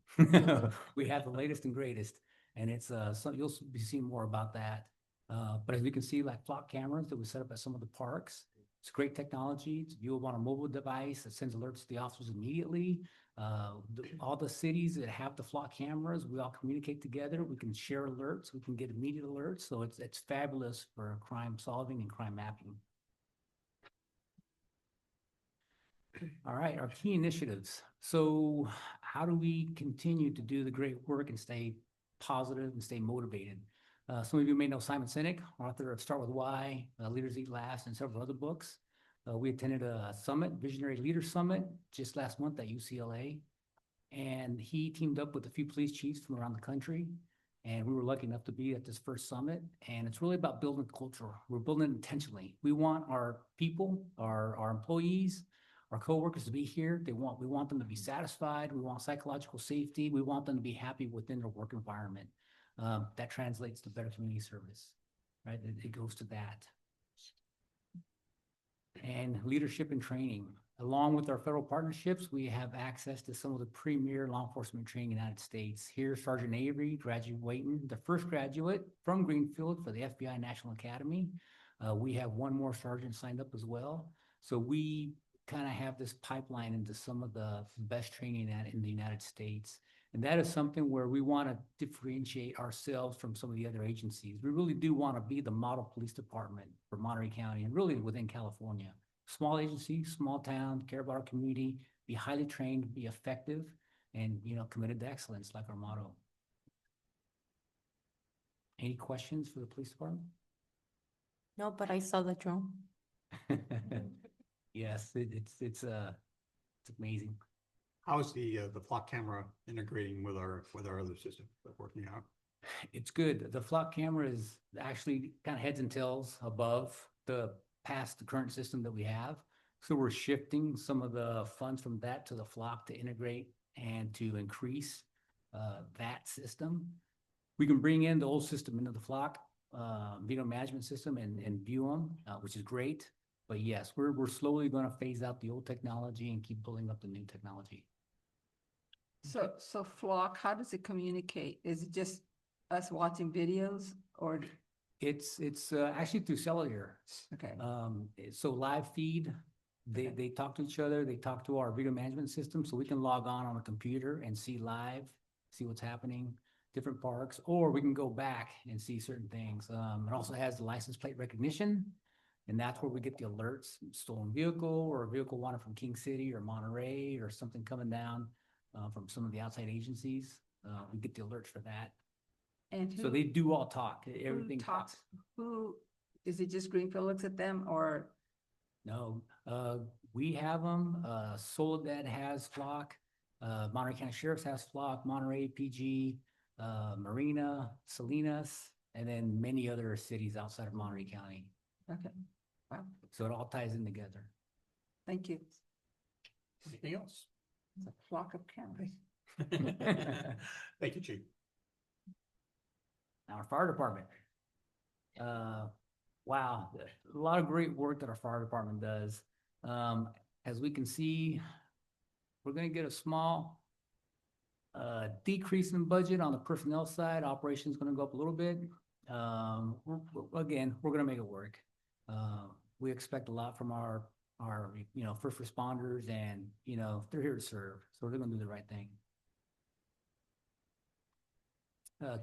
S6: We have the latest and greatest, and it's so you'll be seeing more about that. But as you can see, like flock cameras that we set up at some of the parks, it's great technology. It's viewable on a mobile device that sends alerts to the officers immediately. All the cities that have the flock cameras, we all communicate together. We can share alerts. We can get immediate alerts. So it's fabulous for crime solving and crime mapping. All right, our key initiatives. So how do we continue to do the great work and stay positive and stay motivated? Some of you may know Simon Sinek, author of Start With Why, Leaders Eat Last, and several other books. We attended a summit, Visionary Leaders Summit, just last month at UCLA. And he teamed up with a few police chiefs from around the country. And we were lucky enough to be at this first summit. And it's really about building culture. We're building it intentionally. We want our people, our employees, our coworkers to be here. We want them to be satisfied. We want psychological safety. We want them to be happy within their work environment. That translates to better community service, right? It goes to that. And leadership and training. Along with our federal partnerships, we have access to some of the premier law enforcement training in the United States. Here's Sergeant Avery graduating, the first graduate from Greenfield for the FBI National Academy. We have 1 more sergeant signed up as well. So we kind of have this pipeline into some of the best training in the United States. And that is something where we want to differentiate ourselves from some of the other agencies. We really do want to be the model police department for Monterey County and really within California. Small agency, small town, care about our community, be highly trained, be effective, and committed to excellence, like our motto. Any questions for the police department?
S7: No, but I saw the drone.
S6: Yes, it's amazing.
S1: How is the flock camera integrating with our other system working out?
S6: It's good. The flock camera is actually kind of heads and tails above the current system that we have. So we're shifting some of the funds from that to the flock to integrate and to increase that system. We can bring in the old system into the flock video management system and view them, which is great. But yes, we're slowly going to phase out the old technology and keep pulling up the new technology.
S2: So Flock, how does it communicate? Is it just us watching videos or?
S6: It's actually through cellular.
S2: Okay.
S6: So live feed, they talk to each other. They talk to our video management system, so we can log on a computer and see live, see what's happening, different parks, or we can go back and see certain things. It also has the license plate recognition. And that's where we get the alerts, stolen vehicle or a vehicle wanted from King City or Monterey or something coming down from some of the outside agencies. We get the alerts for that.
S2: And
S6: So they do all talk. Everything
S2: talks. Who, is it just Greenfield looks at them or
S6: No, we have them, Soledad has Flock, Monterey County Sheriff's has Flock, Monterey PG, Marina, Salinas, and then many other cities outside of Monterey County.
S2: Okay, wow,
S6: So it all ties in together.
S2: thank you.
S1: Anything else?
S2: It's a flock of cameras.
S1: Thank you, Chief.
S6: Our fire department. Wow, a lot of great work that our fire department does. As we can see, we're gonna get a small decrease in budget on the personnel side. Operations gonna go up a little bit. Again, we're gonna make it work. We expect a lot from our, first responders and, they're here to serve, so they're gonna do the right thing.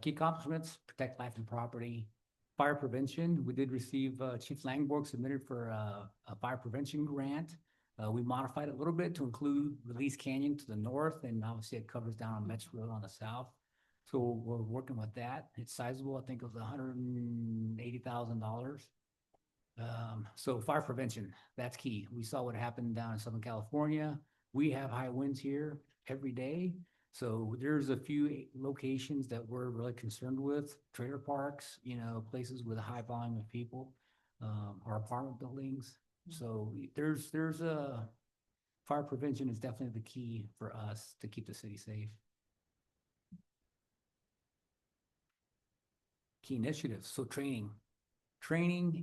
S6: Key accomplishments, protect life and property. Fire prevention, we did receive, Chief Langborg submitted for a fire prevention grant. We modified it a little bit to include Release Canyon to the north, and obviously it covers down on Metz Road on the south. So we're working with that. It's sizable. I think it was $180,000. So fire prevention, that's key. We saw what happened down in Southern California. We have high winds here every day. So there's a few locations that we're really concerned with, trailer parks, places with a high volume of people, or apartment buildings. So there's a fire prevention is definitely the key for us to keep the city safe. Key initiatives, so training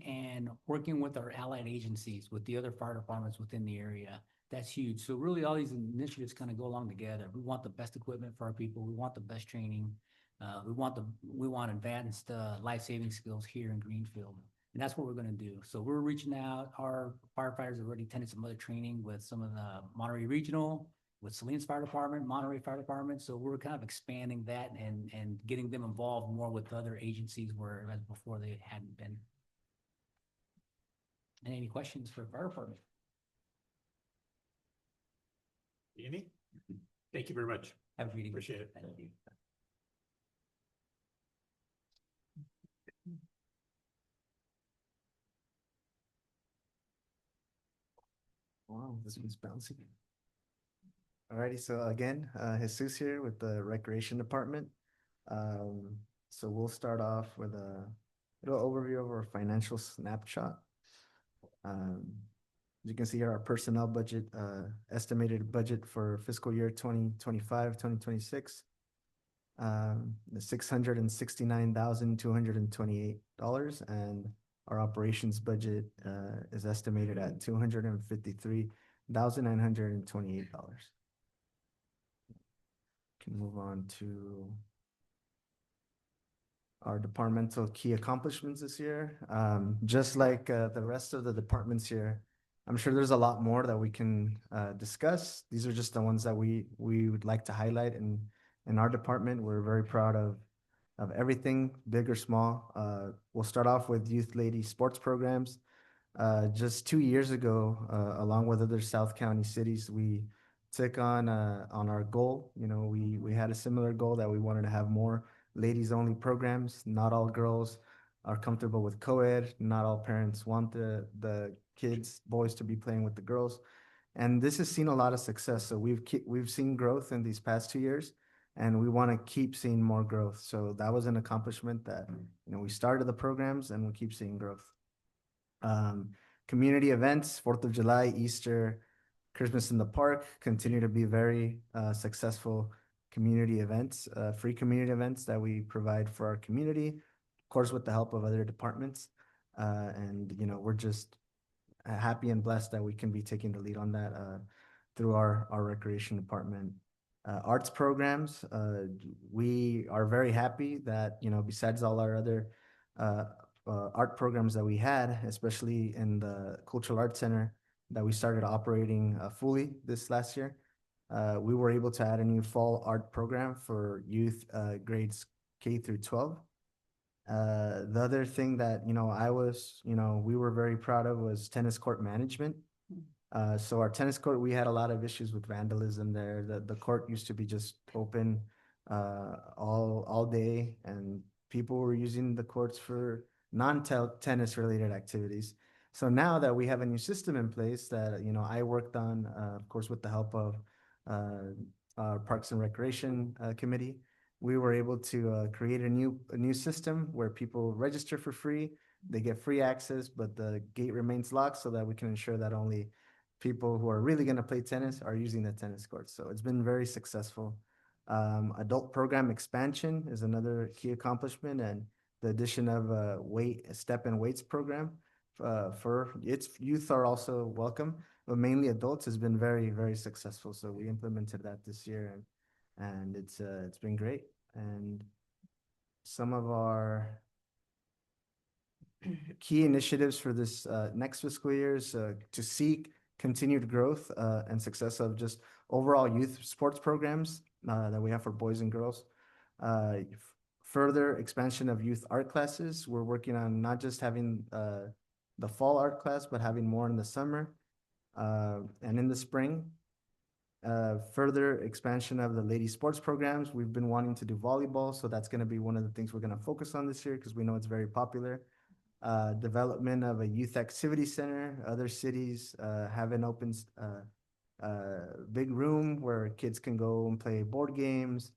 S6: and working with our allied agencies, with the other fire departments within the area. That's huge. So really all these initiatives kind of go along together. We want the best equipment for our people. We want the best training. We want advanced life-saving skills here in Greenfield. And that's what we're going to do. So we're reaching out. Our firefighters already attended some other training with some of the Monterey Regional, with Salinas Fire Department, Monterey Fire Department. So we're kind of expanding that and getting them involved more with other agencies whereas before they hadn't been. And any questions for fire department?
S1: Any? Thank you very much.
S6: Have a good evening.
S1: Appreciate it.
S6: Thank you.
S9: Wow, this one's bouncing. Alrighty, so again, Jesus here with the Recreation Department. So we'll start off with a little overview of our financial snapshot. As you can see here, our personnel budget, estimated budget for fiscal year 2025, 2026. The $669,228, and our operations budget is estimated at $253,928. Can move on to our departmental key accomplishments this year. Just like the rest of the departments here, I'm sure there's a lot more that we can discuss. These are just the ones that we would like to highlight in our department. We're very proud of everything, big or small. We'll start off with Youth Lady Sports Programs. Just 2 years ago, along with other South County cities, we took on our goal. We had a similar goal that we wanted to have more ladies-only programs. Not all girls are comfortable with co-ed. Not all parents want the boys to be playing with the girls. And this has seen a lot of success. So we've seen growth in these past 2 years, and we want to keep seeing more growth. So that was an accomplishment that, we started the programs and we keep seeing growth. Community events, 4th of July, Easter, Christmas in the Park continue to be very successful community events, free community events that we provide for our community, of course, with the help of other departments. And we're just happy and blessed that we can be taking the lead on that through our recreation department. Arts programs, we are very happy that, besides all our other art programs that we had, especially in the Cultural Arts Center that we started operating fully this last year, we were able to add a new fall art program for youth grades K through 12. The other thing that, we were very proud of was tennis court management. So our tennis court, we had a lot of issues with vandalism there. The court used to be just open all day, and people were using the courts for non-tennis related activities. So now that we have a new system in place that, you know, I worked on, of course, with the help of our Parks and Recreation Committee, we were able to create a new system where people register for free. They get free access, but the gate remains locked so that we can ensure that only people who are really going to play tennis are using the tennis courts. So it's been very successful. Adult program expansion is another key accomplishment, and the addition of a step and weights program for its youth are also welcome, but mainly adults has been very, very successful. So we implemented that this year, and it's been great. And some of our key initiatives for this next fiscal year is to seek continued growth and success of just overall youth sports programs that we have for boys and girls. Further expansion of youth art classes. We're working on not just having the fall art class, but having more in the summer and in the spring. Further expansion of the ladies sports programs. We've been wanting to do volleyball, so that's going to be one of the things we're going to focus on this year because we know it's very popular. Development of a youth activity center. Other cities have an open big room where kids can go and play board games,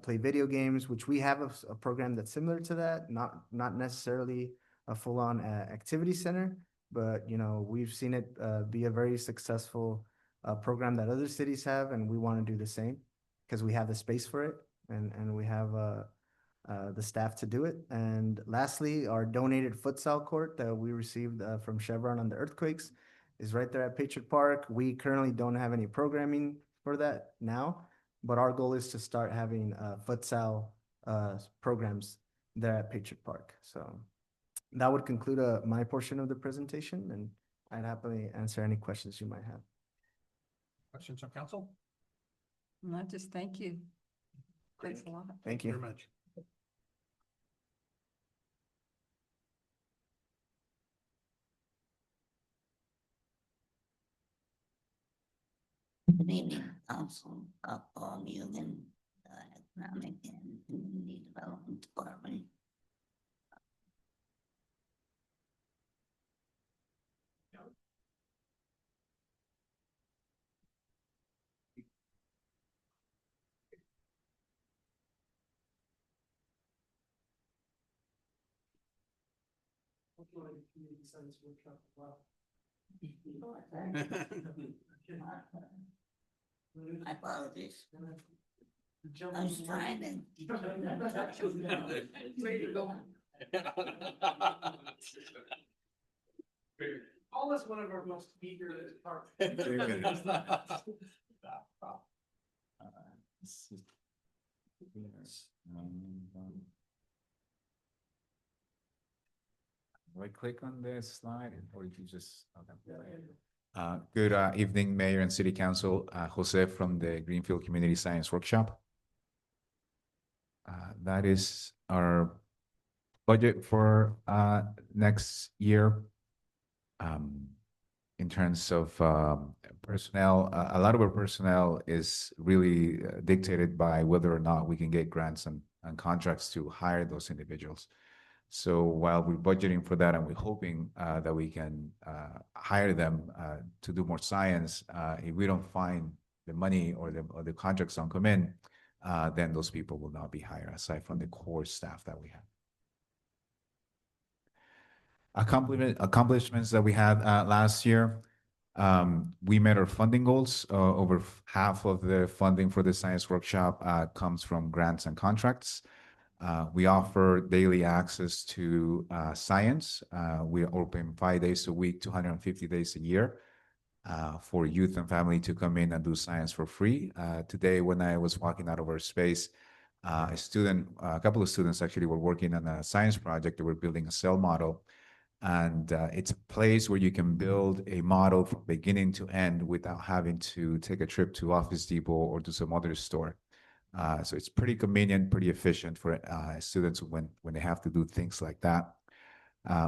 S9: play video games, which we have a program that's similar to that, not necessarily a full-on activity center, but, you know, we've seen it be a very successful program that other cities have, and we want to do the same because we have the space for it, and we have the staff to do it. And lastly, our donated futsal court that we received from Chevron on the earthquakes is right there at Patriot Park. We currently don't have any programming for that now, but our goal is to start having futsal programs there at Patriot Park. So that would conclude my portion of the presentation, and I'd happily answer any questions you might have.
S1: Questions from council?
S2: No, just thank you. Thanks a lot.
S9: Thank you.
S1: Very much.
S3: Good evening, Council of Paul Mugen, Economic and Community Development Department. My apologies. I was trying to.
S4: Way to go. Paul is one of our most eager departments.
S12: Do I click on this slide or you just? Okay. Good evening, Mayor and City Council. Jose from the Greenfield Community Science Workshop. That is our budget for next year. In terms of personnel, a lot of our personnel is really dictated by whether or not we can get grants and contracts to hire those individuals. So while we're budgeting for that and we're hoping that we can hire them to do more science, if we don't find the money or the contracts don't come in, then those people will not be hired aside from the core staff that we have. Accomplishments that we had last year. We met our funding goals. Over half of the funding for the science workshop comes from grants and contracts. We offer daily access to science. We are open 5 days a week, 250 days a year for youth and family to come in and do science for free. Today, when I was walking out of our space, a couple of students actually were working on a science project. They were building a cell model. And it's a place where you can build a model from beginning to end without having to take a trip to Office Depot or to some other store. So it's pretty convenient, pretty efficient for students when they have to do things like that.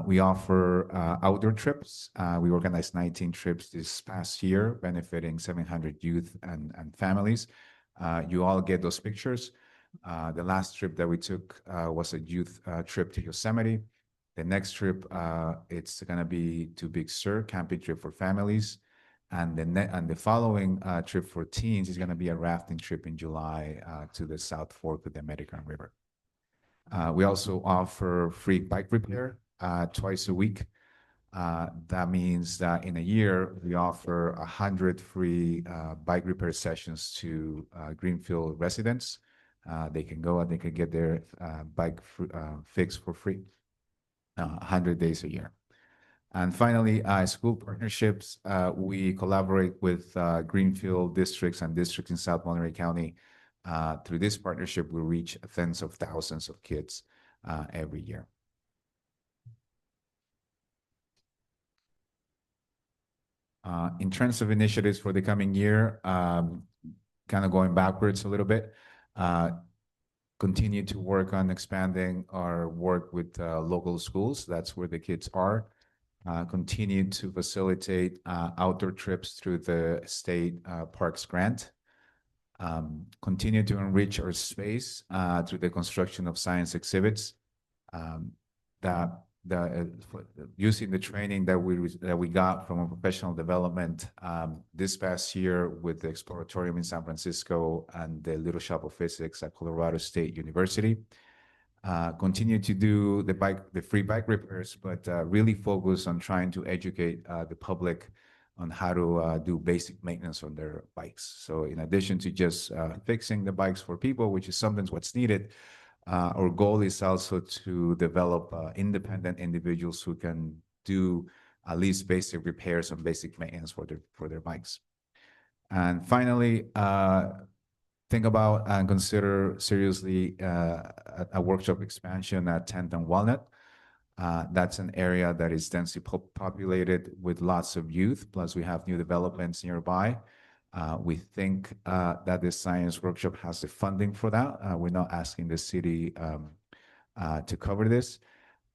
S12: We offer outdoor trips. We organized 19 trips this past year, benefiting 700 youth and families. You all get those pictures. The last trip that we took was a youth trip to Yosemite. The next trip, it's gonna be to Big Sur, camping trip for families. And the following trip for teens is gonna be a rafting trip in July to the South Fork of the American River. We also offer free bike repair twice a week. That means that in a year, we offer 100 free bike repair sessions to Greenfield residents. They can go and they can get their bike fixed for free, 100 days a year. And finally, school partnerships. We collaborate with Greenfield districts and districts in South Monterey County. Through this partnership, we reach tens of thousands of kids every year. In terms of initiatives for the coming year, kind of going backwards a little bit, continue to work on expanding our work with local schools. That's where the kids are. Continue to facilitate outdoor trips through the state parks grant. Continue to enrich our space through the construction of science exhibits. Using the training that we got from a professional development this past year with the Exploratorium in San Francisco and the Little Shop of Physics at Colorado State University. Continue to do the free bike repairs, but really focus on trying to educate the public on how to do basic maintenance on their bikes. So in addition to just fixing the bikes for people, which is sometimes what's needed, our goal is also to develop independent individuals who can do at least basic repairs and basic maintenance for their bikes. And finally, think about and consider seriously a workshop expansion at 10th and Walnut. That's an area that is densely populated with lots of youth, plus we have new developments nearby. We think that the science workshop has the funding for that. We're not asking the city to cover this.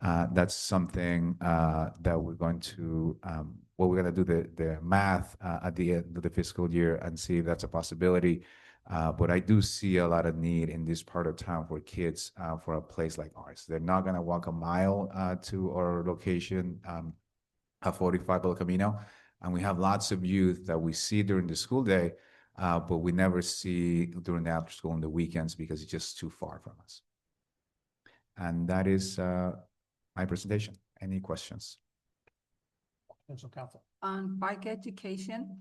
S12: That's something that we're going to do the math at the end of the fiscal year and see if that's a possibility. But I do see a lot of need in this part of town for kids for a place like ours. They're not going to walk a mile to our location at 45 El Camino. And we have lots of youth that we see during the school day, but we never see during the after school on the weekends because it's just too far from us. And that is my presentation. Any questions?
S1: Potential council.
S2: On bike education,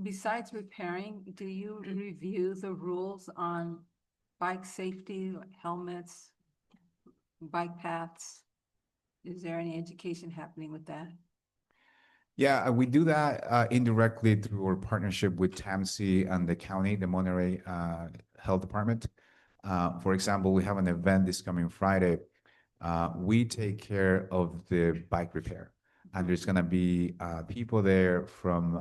S2: besides repairing, do you review the rules on bike safety, helmets, bike paths? Is there any education happening with that?
S12: Yeah, we do that indirectly through our partnership with TAMC and the county, the Monterey Health Department. For example, we have an event this coming Friday. We take care of the bike repair. And there's going to be people there from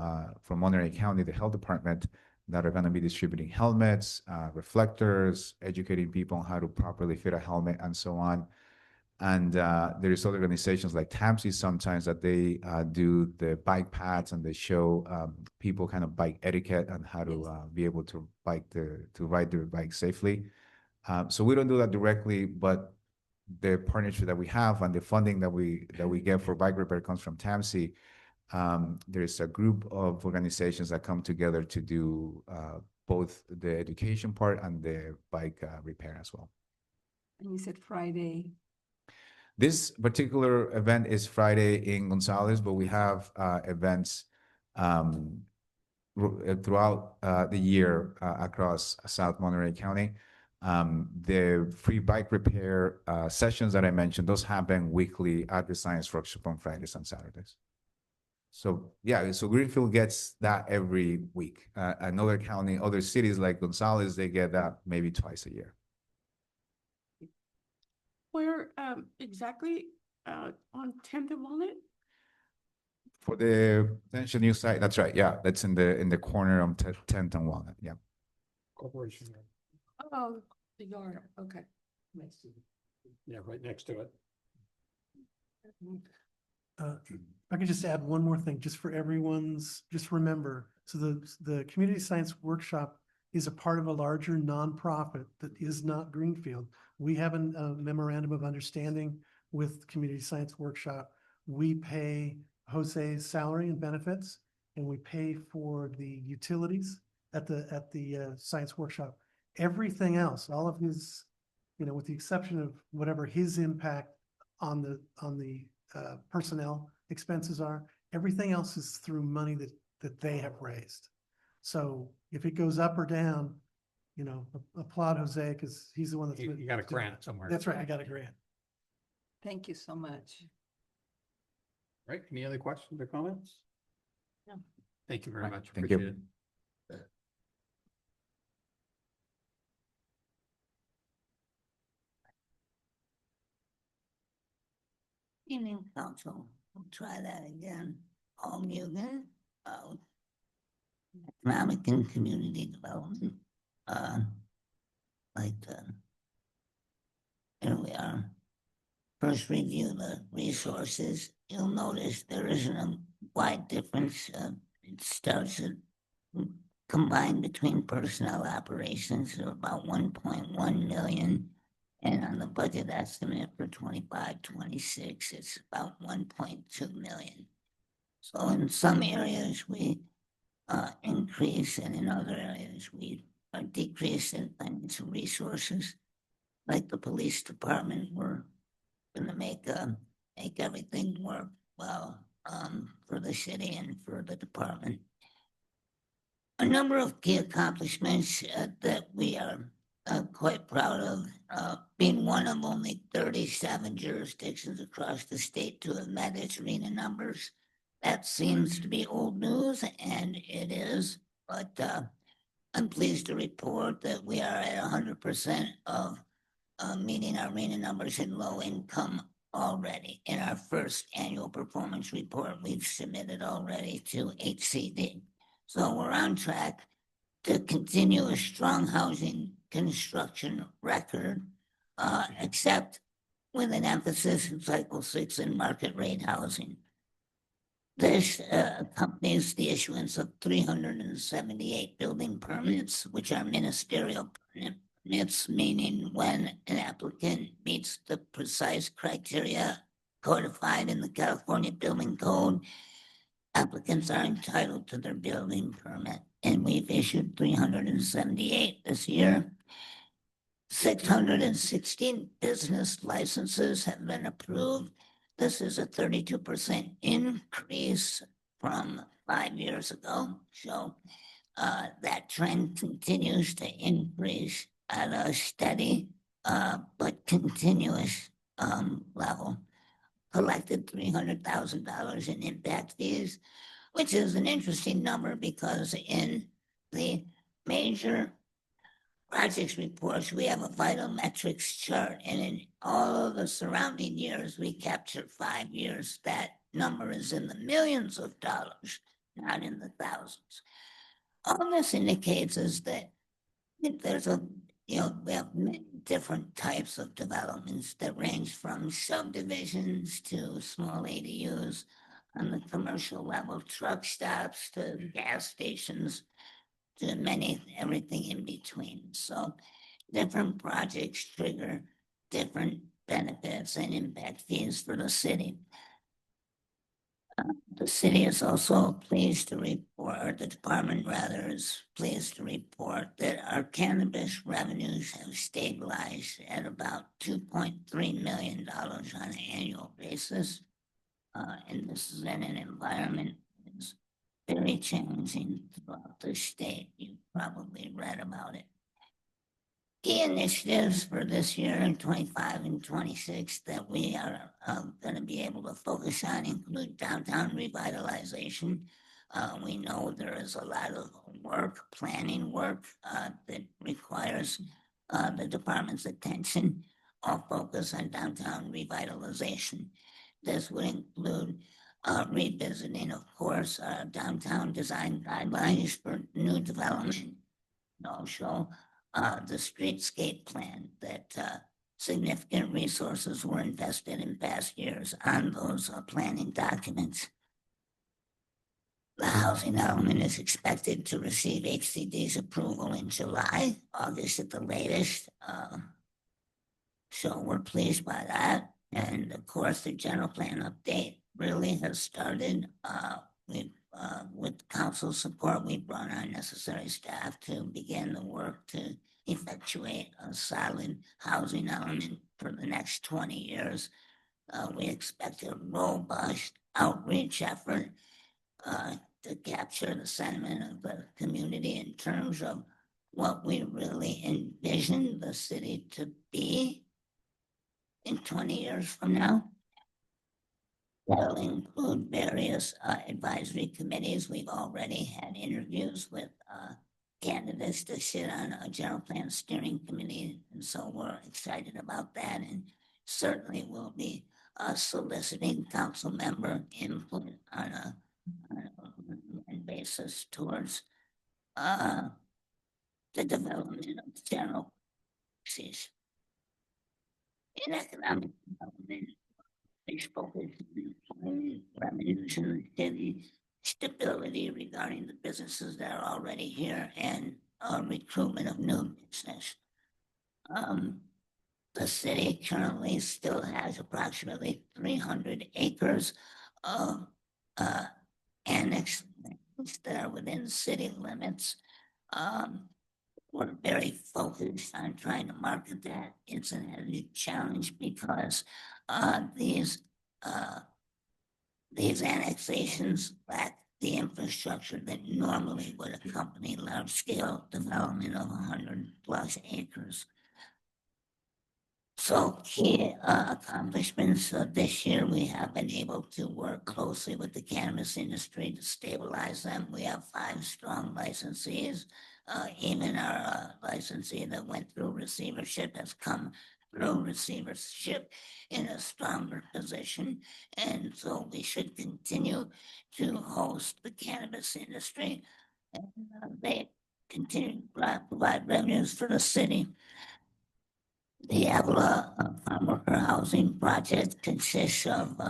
S12: Monterey County, the health department, that are going to be distributing helmets, reflectors, educating people on how to properly fit a helmet, and so on. And there's other organizations like TAMC sometimes that they do the bike paths and they show people kind of bike etiquette and how to be able to ride their bike safely. So we don't do that directly, but the partnership that we have and the funding that we get for bike repair comes from TAMC. There's a group of organizations that come together to do both the education part and the bike repair as well.
S2: And you said Friday.
S12: This particular event is Friday in Gonzales, but we have events throughout the year across South Monterey County. The free bike repair sessions that I mentioned, those happen weekly at the science workshop on Fridays and Saturdays. So yeah, so Greenfield gets that every week. Another county, other cities like Gonzales, they get that maybe twice a year.
S7: Where exactly on 10th and Walnut?
S12: For the potential new site, that's right. Yeah, that's in the corner of 10th and Walnut. Yeah.
S1: Corporation.
S7: Oh, the yard. Okay.
S1: Next to it. Yeah, right next to it.
S5: If I could just add one more thing, just for everyone's, just remember, so the Community Science Workshop is a part of a larger nonprofit that is not Greenfield. We have a memorandum of understanding with Community Science Workshop, we pay Jose's salary and benefits, and we pay for the utilities at the science workshop. Everything else, all of his, with the exception of whatever his impact on the personnel expenses are, everything else is through money that they have raised. So if it goes up or down, applaud Jose because he's the one that's.
S1: You got a grant somewhere.
S5: That's right, I got a grant.
S2: Thank you so much.
S1: Right, any other questions or comments?
S8: No.
S1: Thank you very
S12: Right,
S1: much.
S12: thank you.
S1: Appreciate it.
S3: Evening, council. We'll try that again. All Mugen, economic and community development. Here we are. First review the resources. You'll notice there isn't a wide difference. It starts at combined between personnel operations of about 1.1 million. And on the budget estimate for 25-26, it's about 1.2 million. So in some areas we increase, and in other areas we decrease in financial resources. Like the police department, we're going to make everything work well for the city and for the department. A number of key accomplishments that we are quite proud of, being one of only 37 jurisdictions across the state to have met its RENA numbers. That seems to be old news, and it is, but I'm pleased to report that we are at 100% of meeting our RENA numbers in low income already. In our first annual performance report, we've submitted already to HCD. So we're on track to continue a strong housing construction record, except with an emphasis in cycle 6 and market rate housing. This accompanies the issuance of 378 building permits, which are ministerial permits, meaning when an applicant meets the precise criteria codified in the California Building Code, applicants are entitled to their building permit. And we've issued 378 this year. 616 business licenses have been approved. This is a 32% increase from 5 years ago. So that trend continues to increase at a steady but continuous level. Collected $300,000 in impact fees, which is an interesting number because in the major projects reports, we have a vital metrics chart, and in all of the surrounding years, we capture 5 years. That number is in the millions of dollars, not in the thousands. All this indicates is that there's we have many different types of developments that range from subdivisions to small ADUs on the commercial level, truck stops to gas stations, to everything in between. So different projects trigger different benefits and impact fees for the city. The city is also pleased to report, or the department rather is pleased to report that our cannabis revenues have stabilized at about $2.3 million on an annual basis. And this is in an environment that's very challenging throughout the state. You've probably read about it. Key initiatives for this year in 25 and 26 that we are going to be able to focus on include downtown revitalization. We know there is a lot of planning work that requires the department's attention. I'll focus on downtown revitalization. This would include revisiting, of course, downtown design guidelines for new development, and also the streetscape plan that significant resources were invested in past years on those planning documents. The housing element is expected to receive HCD's approval in July, August at the latest. So we're pleased by that. And of course, the general plan update really has started. With council support, we brought on necessary staff to begin the work to effectuate a solid housing element for the next 20 years. We expect a robust outreach effort to capture the sentiment of the community in terms of what we really envision the city to be in 20 years from now. That'll include various advisory committees. We've already had interviews with candidates to sit on a general plan steering committee, and so we're excited about that. And certainly we'll be soliciting council member input on a basis towards the development of general policies. In economic development, is focused on revenues in the city, stability regarding the businesses that are already here, and recruitment of new business. The city currently still has approximately 300 acres of annex lands that are within city limits. We're very focused on trying to market that. It's a challenge because these annexations lack the infrastructure that normally would accompany large-scale development of 100+ acres. So key accomplishments this year, we have been able to work closely with the cannabis industry to stabilize them. We have 5 strong licensees. Even our licensee that went through receivership has come through receivership in a stronger position. And so we should continue to host the cannabis industry, and they continue to provide revenues for the city. The Avila Farm Worker Housing Project consists of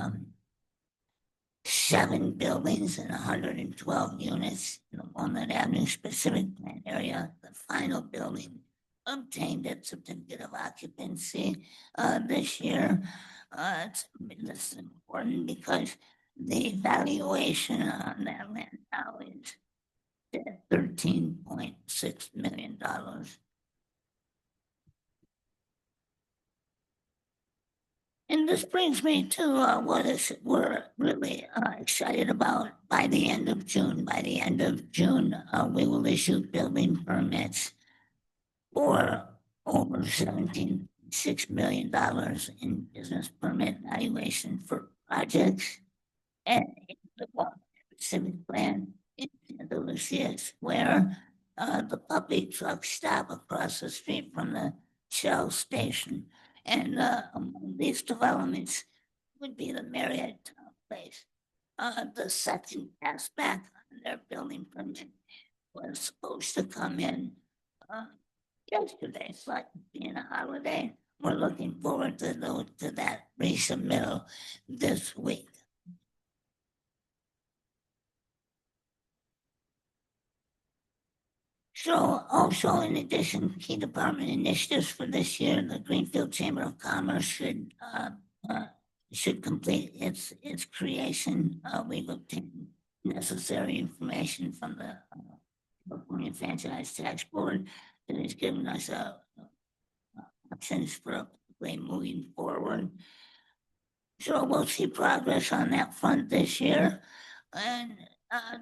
S3: 7 buildings and 112 units in the Walnut Avenue specific plan area. The final building obtained its certificate of occupancy this year. This is important because the valuation on that land now is $13.6 million. And this brings me to what we're really excited about by the end of June. By the end of June, we will issue building permits for over $17.6 million in business permit valuation for projects. And in the civic plan in Santa Lucia Square, the public truck stop across the street from the Shell station. And among these developments would be the Marriott Place. The second pass back on their building permit was supposed to come in yesterday, so like being a holiday. We're looking forward to that resubmittal this week. So also in addition, key department initiatives for this year, the Greenfield Chamber of Commerce should complete its creation. We've obtained necessary information from the California Franchise Tax Board that has given us options for moving forward. So we'll see progress on that front this year. And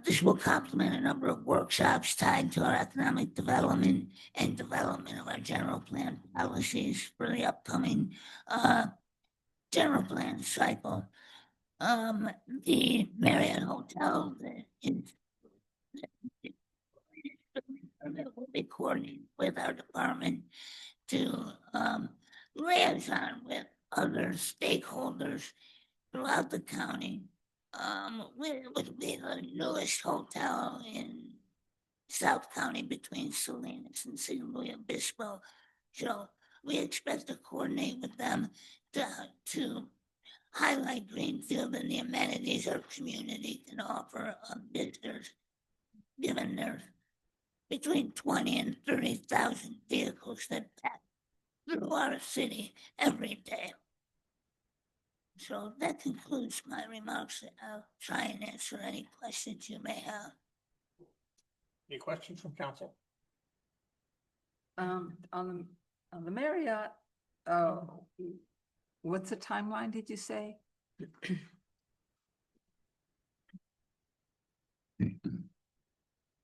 S3: this will complement a number of workshops tied to our economic development and development of our general plan policies for the upcoming general plan cycle. The Marriott Hotel will be coordinating with our department to liaison with other stakeholders throughout the county. It would be the newest hotel in South County between Salinas and San Luis Obispo. So we expect to coordinate with them to highlight Greenfield and the amenities our community can offer visitors, given there's between 20 and 30,000 vehicles that pass through our city every day. So that concludes my remarks. I'll try and answer any questions you may have.
S1: Any questions from council?
S2: On the Marriott, what's the timeline, did you say?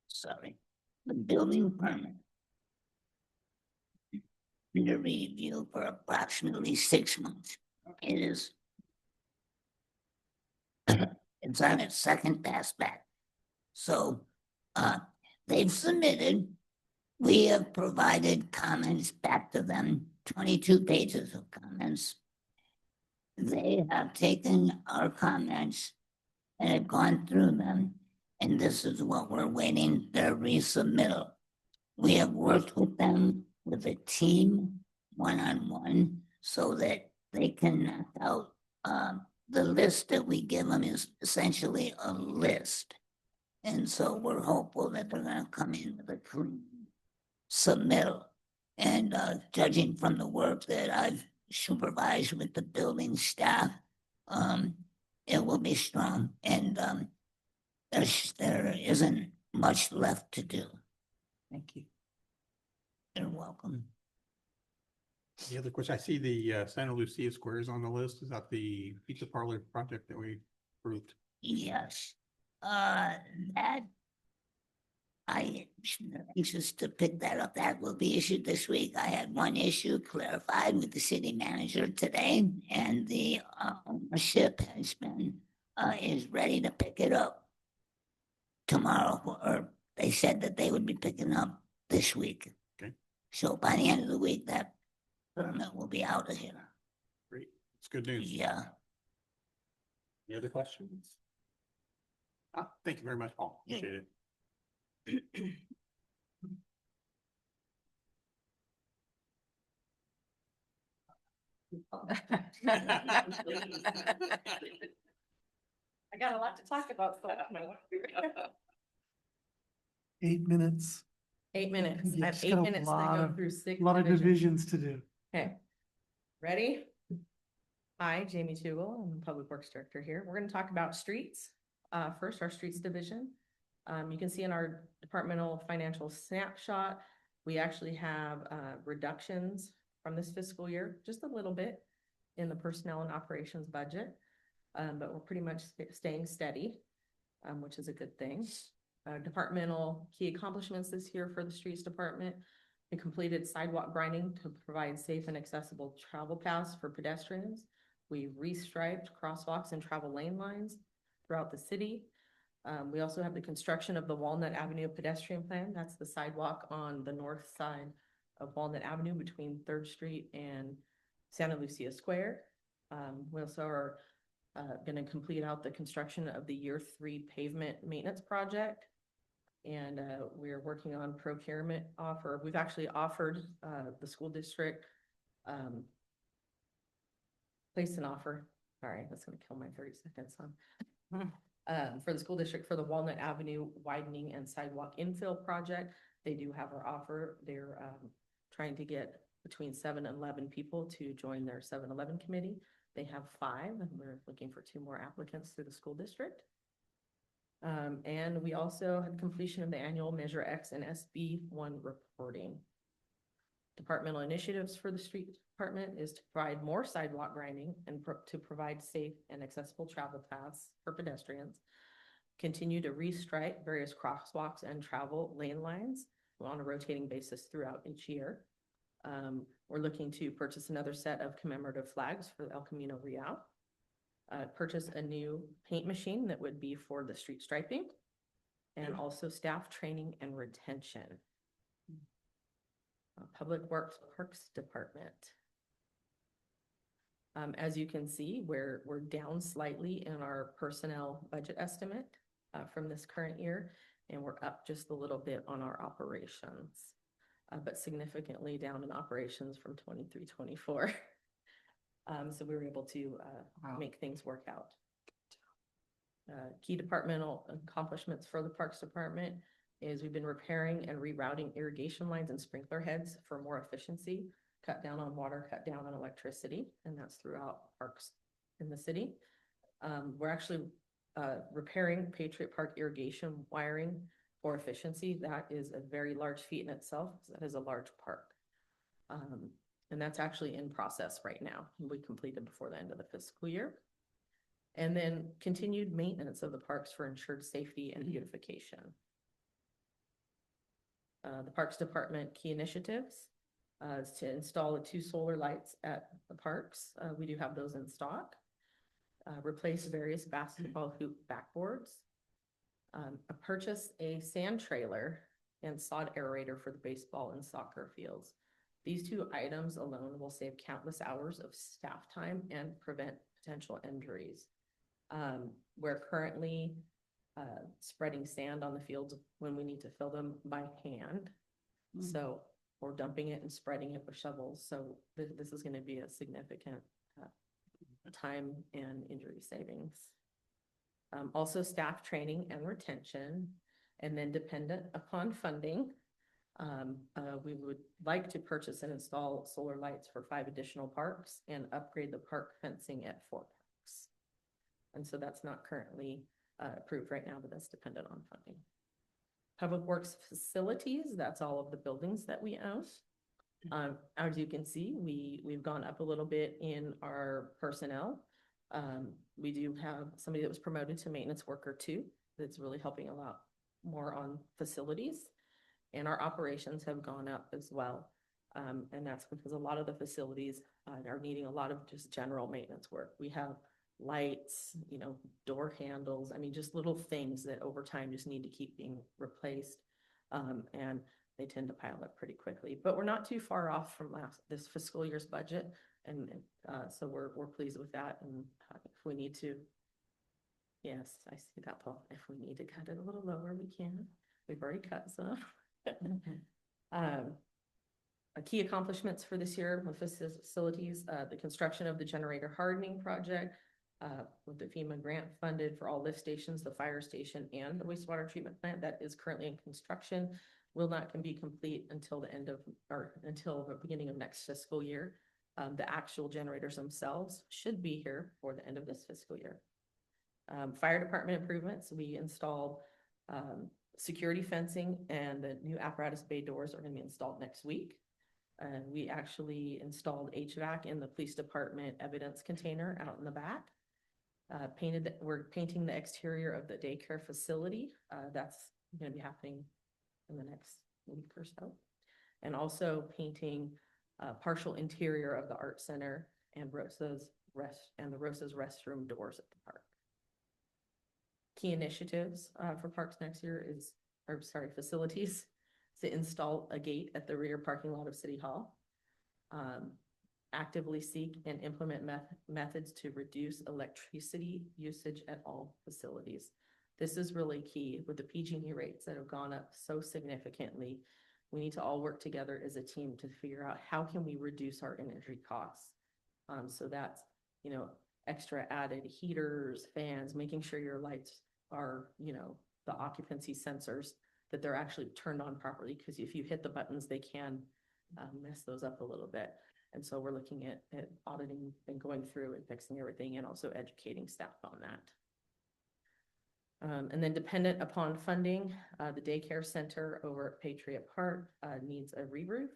S3: Sorry, the building permit. Under review for approximately 6 months. It is. It's on its second pass back. So, they've submitted. We have provided comments back to them, 22 pages of comments. They have taken our comments and have gone through them, and this is what we're waiting, their resubmittal. We have worked with them with a team one-on-one so that they can knock out, the list that we give them is essentially a list. And so we're hopeful that they're gonna come in with a clean submittal. And judging from the work that I've supervised with the building staff, it will be strong, and there isn't much left to do.
S2: Thank you.
S3: You're welcome.
S1: The other question, I see the Santa Lucia Squares on the list. Is that the pizza parlor project that we approved?
S3: Yes, that I am anxious to pick that up. That will be issued this week. I had one issue clarified with the city manager today, and the ownership has been is ready to pick it up tomorrow, or they said that they would be picking up this week.
S1: Okay.
S3: So by the end of the week, that permit will be out of here.
S1: Great. It's good news.
S3: Yeah.
S1: Any other questions? Thank you very much, Paul. Appreciate it.
S13: I got a lot to talk about, so.
S5: 8 minutes.
S13: 8 minutes. I
S5: Yeah,
S13: have
S5: just
S13: 8
S5: got a
S13: minutes to
S5: lot
S13: go
S5: of-
S13: through 6.
S5: A lot of divisions to do.
S13: Okay. Ready? Hi, Jamie Tugel. I'm the Public Works Director here. We're gonna talk about streets. First, our streets division. You can see in our departmental financial snapshot, we actually have reductions from this fiscal year, just a little bit in the personnel and operations budget. But we're pretty much staying steady, which is a good thing. Departmental key accomplishments this year for the streets department. We completed sidewalk grinding to provide safe and accessible travel paths for pedestrians. We restriped crosswalks and travel lane lines throughout the city. We also have the construction of the Walnut Avenue pedestrian plan. That's the sidewalk on the north side of Walnut Avenue between 3rd Street and Santa Lucia Square. We also are going to complete out the construction of the year 3 pavement maintenance project. And we're working on procurement offer. We've actually offered the school district placed an offer. Sorry, that's going to kill my 30 seconds on. For the school district for the Walnut Avenue widening and sidewalk infill project. They do have our offer. They're trying to get between 7 and 11 people to join their 7-Eleven committee. They have 5, and we're looking for 2 more applicants through the school district. And we also had completion of the annual Measure X and SB1 reporting. Departmental initiatives for the street department is to provide more sidewalk grinding and to provide safe and accessible travel paths for pedestrians. Continue to restripe various crosswalks and travel lane lines on a rotating basis throughout each year. We're looking to purchase another set of commemorative flags for El Camino Real. Purchase a new paint machine that would be for the street striping, and also staff training and retention. Public Works Parks Department. As you can see, we're down slightly in our personnel budget estimate from this current year, and we're up just a little bit on our operations, but significantly down in operations from 23-24. So we were able to make things work out. Key departmental accomplishments for the Parks Department is we've been repairing and rerouting irrigation lines and sprinkler heads for more efficiency, cut down on water, cut down on electricity, and that's throughout Parks in the city. We're actually repairing Patriot Park irrigation wiring for efficiency. That is a very large feat in itself. That is a large park. And that's actually in process right now. We completed before the end of the fiscal year. And then continued maintenance of the parks for ensured safety and beautification. The Parks Department key initiatives is to install the 2 solar lights at the parks. We do have those in stock. Replace various basketball hoop backboards. Purchase a sand trailer and sod aerator for the baseball and soccer fields. These 2 items alone will save countless hours of staff time and prevent potential injuries. We're currently spreading sand on the fields when we need to fill them by hand. So we're dumping it and spreading it with shovels. So this is going to be a significant time and injury savings. Also staff training and retention, and then dependent upon funding. We would like to purchase and install solar lights for 5 additional parks and upgrade the park fencing at 4 parks. And so that's not currently approved right now, but that's dependent on funding. Public Works facilities, that's all of the buildings that we own. As you can see, we've gone up a little bit in our personnel. We do have somebody that was promoted to maintenance worker 2 that's really helping a lot more on facilities. And our operations have gone up as well. And that's because a lot of the facilities are needing a lot of just general maintenance work. We have lights, door handles. I mean, just little things that over time just need to keep being replaced. And they tend to pile up pretty quickly, but we're not too far off from this fiscal year's budget. And so we're pleased with that. And if we need to, yes, I see that, Paul. If we need to cut it a little lower, we can. We've already cut some. Key accomplishments for this year with facilities, the construction of the generator hardening project, with the FEMA grant funded for all lift stations, the fire station, and the wastewater treatment plant that is currently in construction, will not be complete until until the beginning of next fiscal year. The actual generators themselves should be here for the end of this fiscal year. Fire department improvements, we installed security fencing, and the new apparatus bay doors are going to be installed next week. And we actually installed HVAC in the police department evidence container out in the back. We're painting the exterior of the daycare facility. That's going to be happening in the next week or so. And also painting partial interior of the art center and the Rosa's restroom doors at the park. Key initiatives for parks next year facilities, to install a gate at the rear parking lot of City Hall. Actively seek and implement methods to reduce electricity usage at all facilities. This is really key with the PG&E rates that have gone up so significantly. We need to all work together as a team to figure out how can we reduce our energy costs. So that's, extra added heaters, fans, making sure your lights are, the occupancy sensors, that they're actually turned on properly, because if you hit the buttons, they can mess those up a little bit. And so we're looking at auditing and going through and fixing everything, and also educating staff on that. And then dependent upon funding, the daycare center over at Patriot Park needs a re-roof.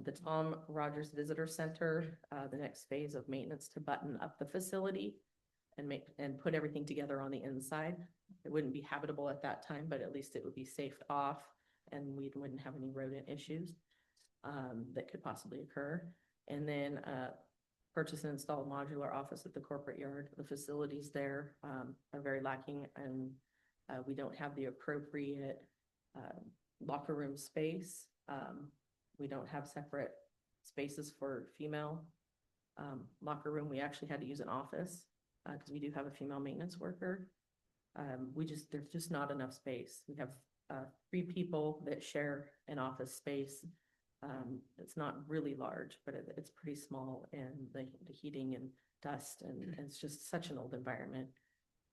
S13: The Tom Rogers Visitor Center, the next phase of maintenance to button up the facility and put everything together on the inside. It wouldn't be habitable at that time, but at least it would be safed off, and we wouldn't have any rodent issues that could possibly occur. And then purchase and install a modular office at the corporate yard. The facilities there are very lacking, and we don't have the appropriate locker room space. We don't have separate spaces for female locker room. We actually had to use an office because we do have a female maintenance worker. There's just not enough space. We have 3 people that share an office space. It's not really large, but it's pretty small, and the heating and dust, and it's just such an old environment.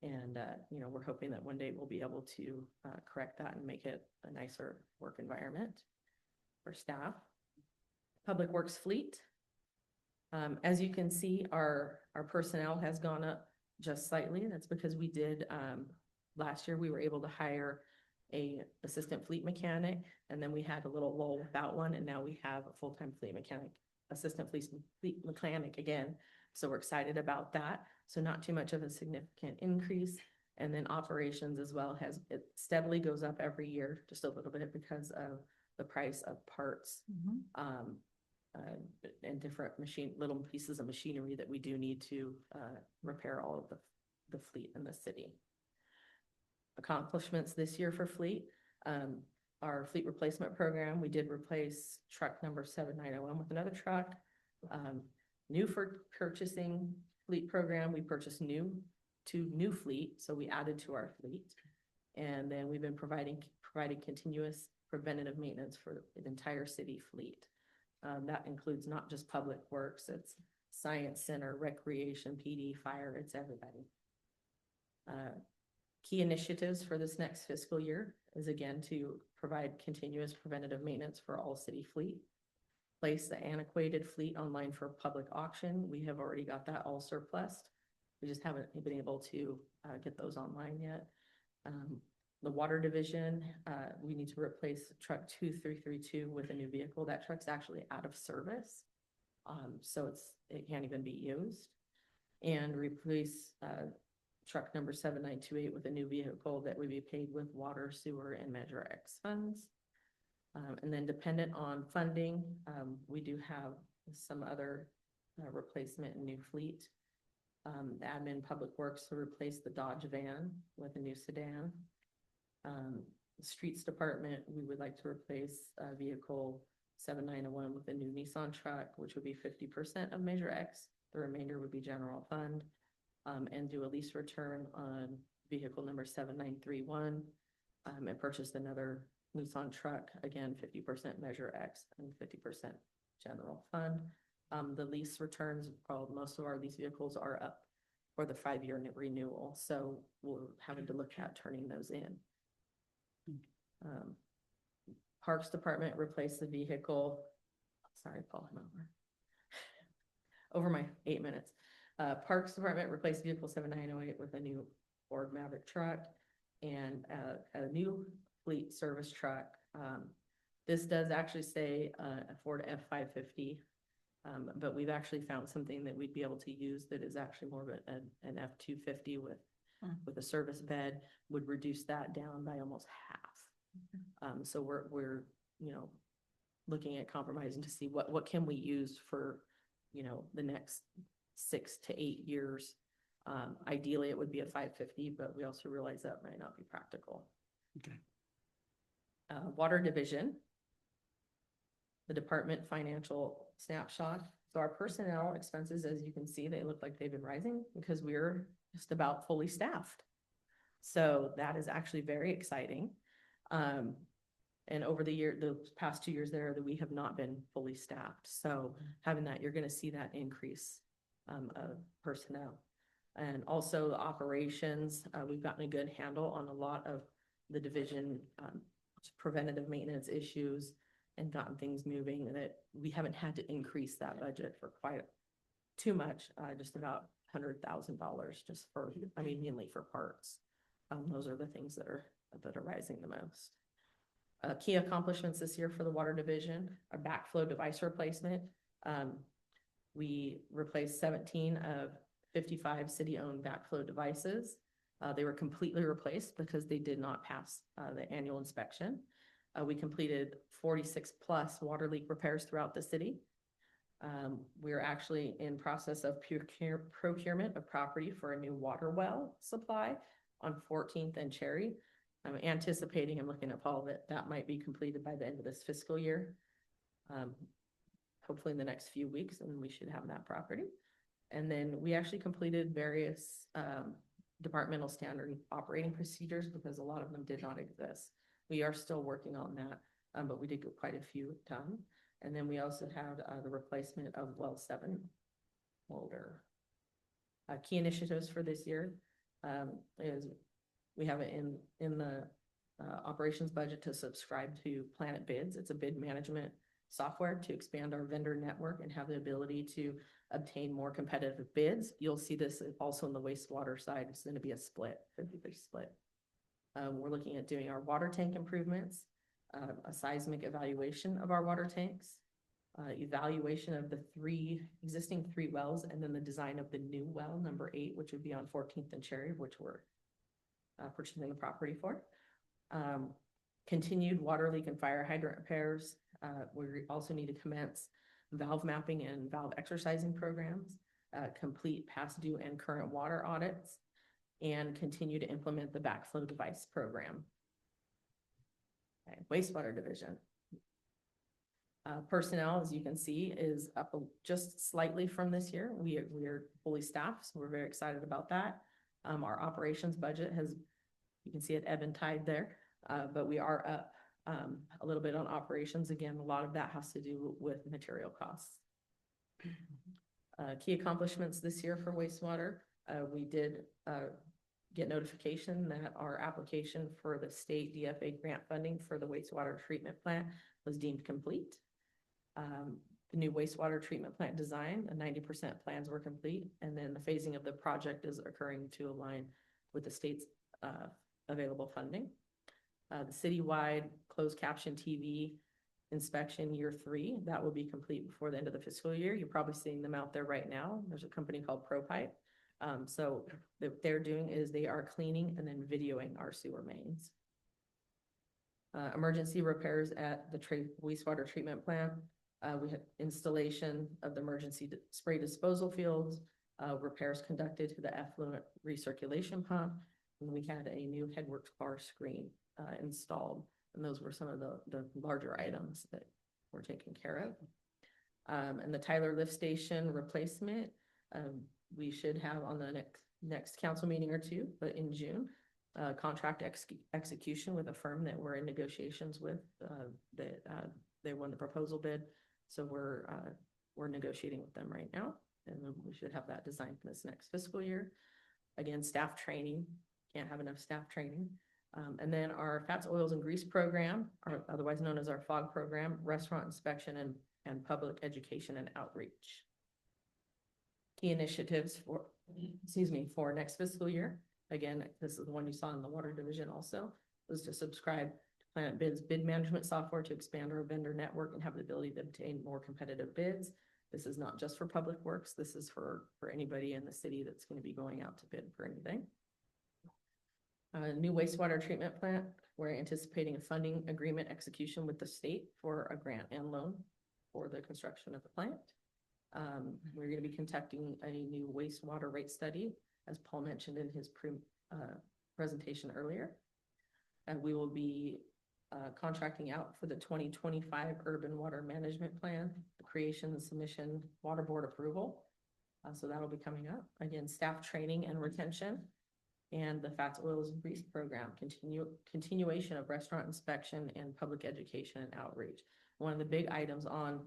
S13: And, we're hoping that one day we'll be able to correct that and make it a nicer work environment for staff. Public Works fleet. As you can see, our personnel has gone up just slightly. That's because we did, last year, we were able to hire a assistant fleet mechanic, and then we had a little lull without one, and now we have a full-time assistant fleet mechanic again. So we're excited about that. So not too much of a significant increase. And then operations as well it steadily goes up every year, just a little bit because of the price of parts. And different little pieces of machinery that we do need to repair all of the fleet in the city. Accomplishments this year for fleet, our fleet replacement program, we did replace truck number 7901 with another truck. New for purchasing fleet program, we purchased two new fleet, so we added to our fleet. And then we've been providing continuous preventative maintenance for the entire city fleet. That includes not just public works, it's science center, recreation, PD, fire, it's everybody. Key initiatives for this next fiscal year is again to provide continuous preventative maintenance for all city fleet. Place the antiquated fleet online for public auction. We have already got that all surplus. We just haven't been able to get those online yet. The water division, we need to replace truck 2332 with a new vehicle. That truck's actually out of service. So it can't even be used. And replace truck number 7928 with a new vehicle that would be paid with water, sewer, and Measure X funds. And then dependent on funding, we do have some other replacement and new fleet. The admin public works to replace the Dodge van with a new sedan. The streets department, we would like to replace vehicle 7901 with a new Nissan truck, which would be 50% of Measure X. The remainder would be general fund. And do a lease return on vehicle number 7931, and purchase another Nissan truck, again, 50% Measure X and 50% general fund. The lease returns, most of our lease vehicles are up for the 5-year renewal, so we're having to look at turning those in. Parks Department replaced the vehicle. Sorry, Paul, I'm over my 8 minutes. Parks Department replaced vehicle 7908 with a new Ford Maverick truck and a new fleet service truck. This does actually say a Ford F550, but we've actually found something that we'd be able to use that is actually more of an F250 with a service bed, would reduce that down by almost half. So we're looking at compromising to see what can we use for the next 6 to 8 years. Ideally, it would be a 550, but we also realize that might not be practical.
S6: Okay.
S13: Water division, the department financial snapshot. So our personnel expenses, as you can see, they look like they've been rising because we're just about fully staffed. So that is actually very exciting. And over the past 2 years there, that we have not been fully staffed. So having that, you're going to see that increase of personnel. And also the operations, we've gotten a good handle on a lot of the division preventative maintenance issues and gotten things moving, and that we haven't had to increase that budget for quite too much, just about $100,000 just for, mainly for parts. Those are the things that are rising the most. Key accomplishments this year for the water division, our backflow device replacement. We replaced 17 of 55 city-owned backflow devices. They were completely replaced because they did not pass the annual inspection. We completed 46 plus water leak repairs throughout the city. We're actually in process of procurement of property for a new water well supply on 14th and Cherry. I'm anticipating, I'm looking at Paul, that might be completed by the end of this fiscal year. Hopefully in the next few weeks, and we should have that property. And then we actually completed various departmental standard operating procedures because a lot of them did not exist. We are still working on that, but we did get quite a few done. And then we also had the replacement of well 7 molder. Key initiatives for this year is we have it in the operations budget to subscribe to Planet Bids. It's a bid management software to expand our vendor network and have the ability to obtain more competitive bids. You'll see this also on the wastewater side. It's going to be a split, 50/50 split. We're looking at doing our water tank improvements, a seismic evaluation of our water tanks, evaluation of the existing three wells, and then the design of the new well, number 8, which would be on 14th and Cherry, which we're purchasing the property for. Continued water leak and fire hydrant repairs. We also need to commence valve mapping and valve exercising programs, complete past due and current water audits, and continue to implement the backflow device program. Okay, wastewater division. Personnel, as you can see, is up just slightly from this year. We are fully staffed, so we're very excited about that. Our operations budget has, you can see it ebb and tide there, but we are up a little bit on operations. Again, a lot of that has to do with material costs. Key accomplishments this year for wastewater. We did get notification that our application for the state DFA grant funding for the wastewater treatment plant was deemed complete. The new wastewater treatment plant design, 90% plans were complete, and then the phasing of the project is occurring to align with the state's available funding. The citywide closed caption TV inspection year 3, that will be complete before the end of the fiscal year. You're probably seeing them out there right now. There's a company called ProPipe. So what they're doing is they are cleaning and then videoing our sewer mains. Emergency repairs at the wastewater treatment plant. We had installation of the emergency spray disposal fields, repairs conducted to the effluent recirculation pump, and we had a new Headworks bar screen installed. And those were some of the larger items that were taken care of. And the Tyler lift station replacement, we should have on the next council meeting or 2, but in June, contract execution with a firm that we're in negotiations with, that they won the proposal bid. So we're negotiating with them right now, and then we should have that designed for this next fiscal year. Again, staff training, can't have enough staff training. And then our fats, oils, and grease program, or otherwise known as our FOG program, restaurant inspection and public education and outreach. Key initiatives for next fiscal year. Again, this is the one you saw in the water division also, was to subscribe to Planet Bid's bid management software to expand our vendor network and have the ability to obtain more competitive bids. This is not just for public works. This is for anybody in the city that's going to be going out to bid for anything. New wastewater treatment plant. We're anticipating a funding agreement execution with the state for a grant and loan for the construction of the plant. We're going to be conducting a new wastewater rate study, as Paul mentioned in his presentation earlier. And we will be contracting out for the 2025 urban water management plan, the creation and submission, water board approval. So that'll be coming up. Again, staff training and retention, and the fats, oils, and grease program, continuation of restaurant inspection and public education and outreach. One of the big items on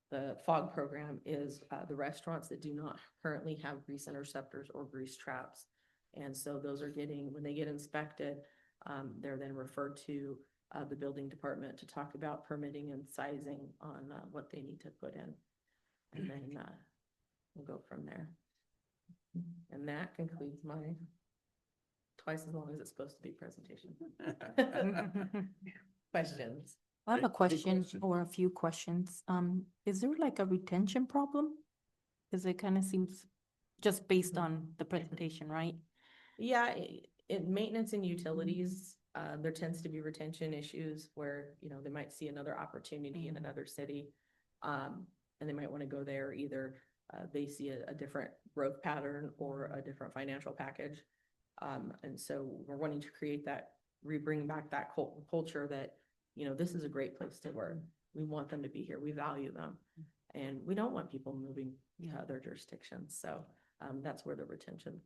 S13: the FOG program is the restaurants that do not currently have grease interceptors or grease traps. And so those are getting, when they get inspected, they're then referred to the building department to talk about permitting and sizing on what they need to put in. And then we'll go from there. And that concludes my twice as long as it's supposed to be presentation. Questions?
S3: I have a question or a few questions. Is there like a retention problem? Because it kind of seems just based on the presentation, right?
S13: Yeah, in maintenance and utilities, there tends to be retention issues where, you know, they might see another opportunity in another city. And they might want to go there. Either they see a different growth pattern or a different financial package. And so we're wanting to create that, bring back that culture that, you know, this is a great place to work. We want them to be here. We value them. And we don't want people moving to other jurisdictions. So that's where the retention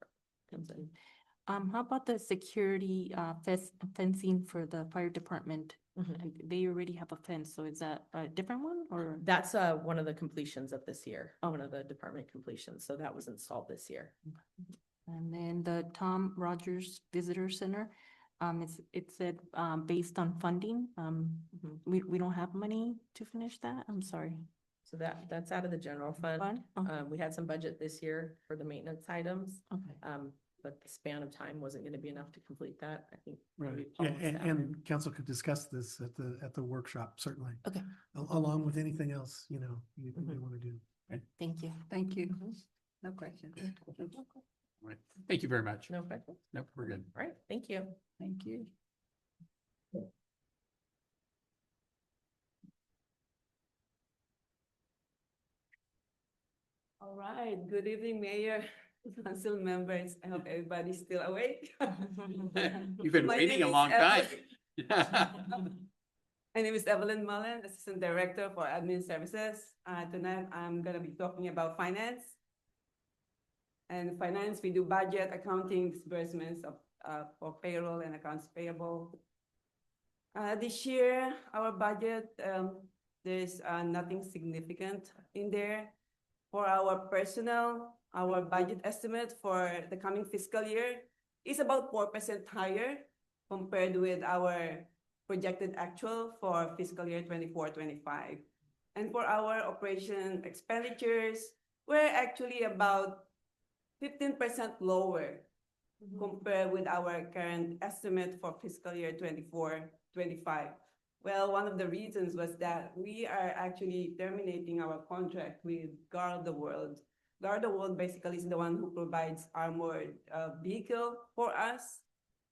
S13: comes in.
S3: How about the security fencing for the fire department? They already have a fence, so is that a different one or?
S13: That's one of the completions of this year, one of the department completions. So that was installed this year.
S3: And then the Tom Rogers Visitor Center, it said, based on funding, we don't have money to finish that, I'm sorry.
S13: So that's out of the general fund.
S3: Fund? Okay.
S13: We had some budget this year for the maintenance items,
S3: Okay.
S13: but the span of time wasn't gonna be enough to complete that, I think.
S5: Right,
S13: maybe
S5: yeah,
S13: Paul was down
S5: and council could discuss this at the workshop, certainly.
S3: Okay.
S5: Along with anything else, you know, you want to do.
S3: Thank you.
S2: Thank you. No question.
S1: Right. Thank you very much.
S13: No question.
S1: Nope, we're good.
S13: All right, thank you.
S2: Thank you.
S14: All right, good evening, Mayor, council members. I hope everybody's still awake.
S1: You've been
S14: My
S1: waiting
S14: name
S1: a
S14: is
S1: long time.
S14: My name is Evelyn Mullen, Assistant Director for Admin Services. Tonight, I'm gonna be talking about finance. And finance, we do budget, accounting, disbursements of, for payroll and accounts payable. This year, our budget, there's nothing significant in there. For our personnel, our budget estimate for the coming fiscal year is about 4% higher compared with our projected actual for fiscal year 24-25. And for our operation expenditures, we're actually about 15% lower compared with our current estimate for fiscal year 24-25. Well, one of the reasons was that we are actually terminating our contract with Guard of the World. Guard of the World basically is the one who provides armored vehicle for us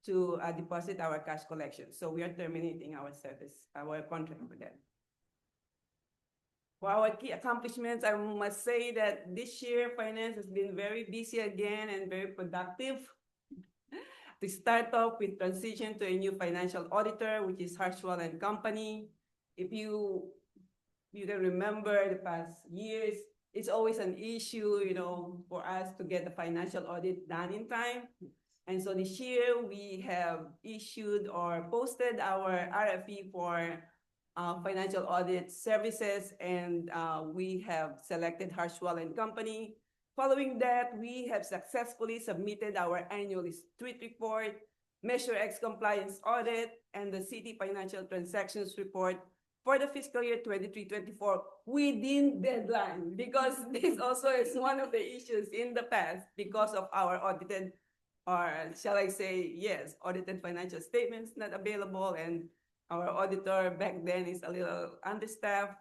S14: to deposit our cash collection. So we are terminating our service, our contract with them. For our key accomplishments, I must say that this year finance has been very busy again and very productive. To start off with transition to a new financial auditor, which is Harshwell and Company. If you can remember the past years, it's always an issue, you know, for us to get the financial audit done in time. And so this year we have issued or posted our RFP for financial audit services, and we have selected Harshwell and Company. Following that, we have successfully submitted our annual street report, Measure X compliance audit, and the city financial transactions report for the fiscal year 23-24 within deadline, because this also is one of the issues in the past because of our audited, or shall I say, yes, audited financial statements not available, and our auditor back then is a little understaffed.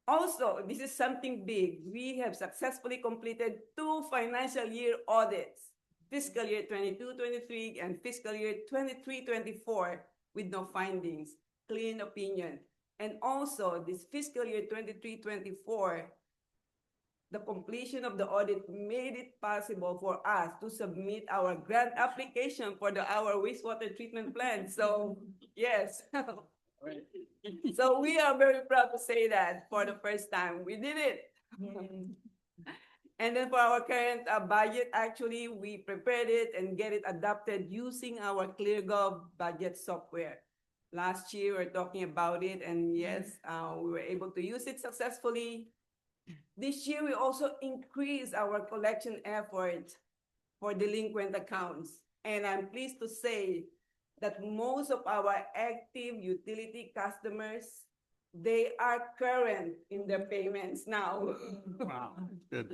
S14: Also, this is something big. We have successfully completed 2 financial year audits, fiscal year 22-23 and fiscal year 23-24 with no findings, clean opinion. And also this fiscal year 23-24, the completion of the audit made it possible for us to submit our grant application for our wastewater treatment plant. So yes. So we are very proud to say that for the first time, we did it. And then for our current budget, actually, we prepared it and get it adopted using our ClearGov budget software. Last year, we were talking about it, and yes, we were able to use it successfully. This year, we also increased our collection effort for delinquent accounts. And I'm pleased to say that most of our active utility customers, they are current in their payments now.
S1: Wow, good.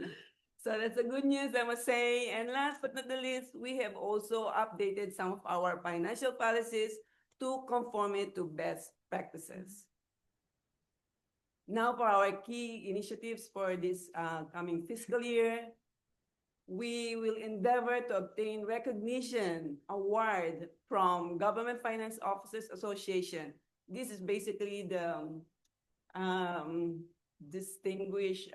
S14: So that's the good news, I must say. And last but not the least, we have also updated some of our financial policies to conform it to best practices. Now for our key initiatives for this coming fiscal year, we will endeavor to obtain recognition award from Government Finance Officers Association. This is basically the distinguished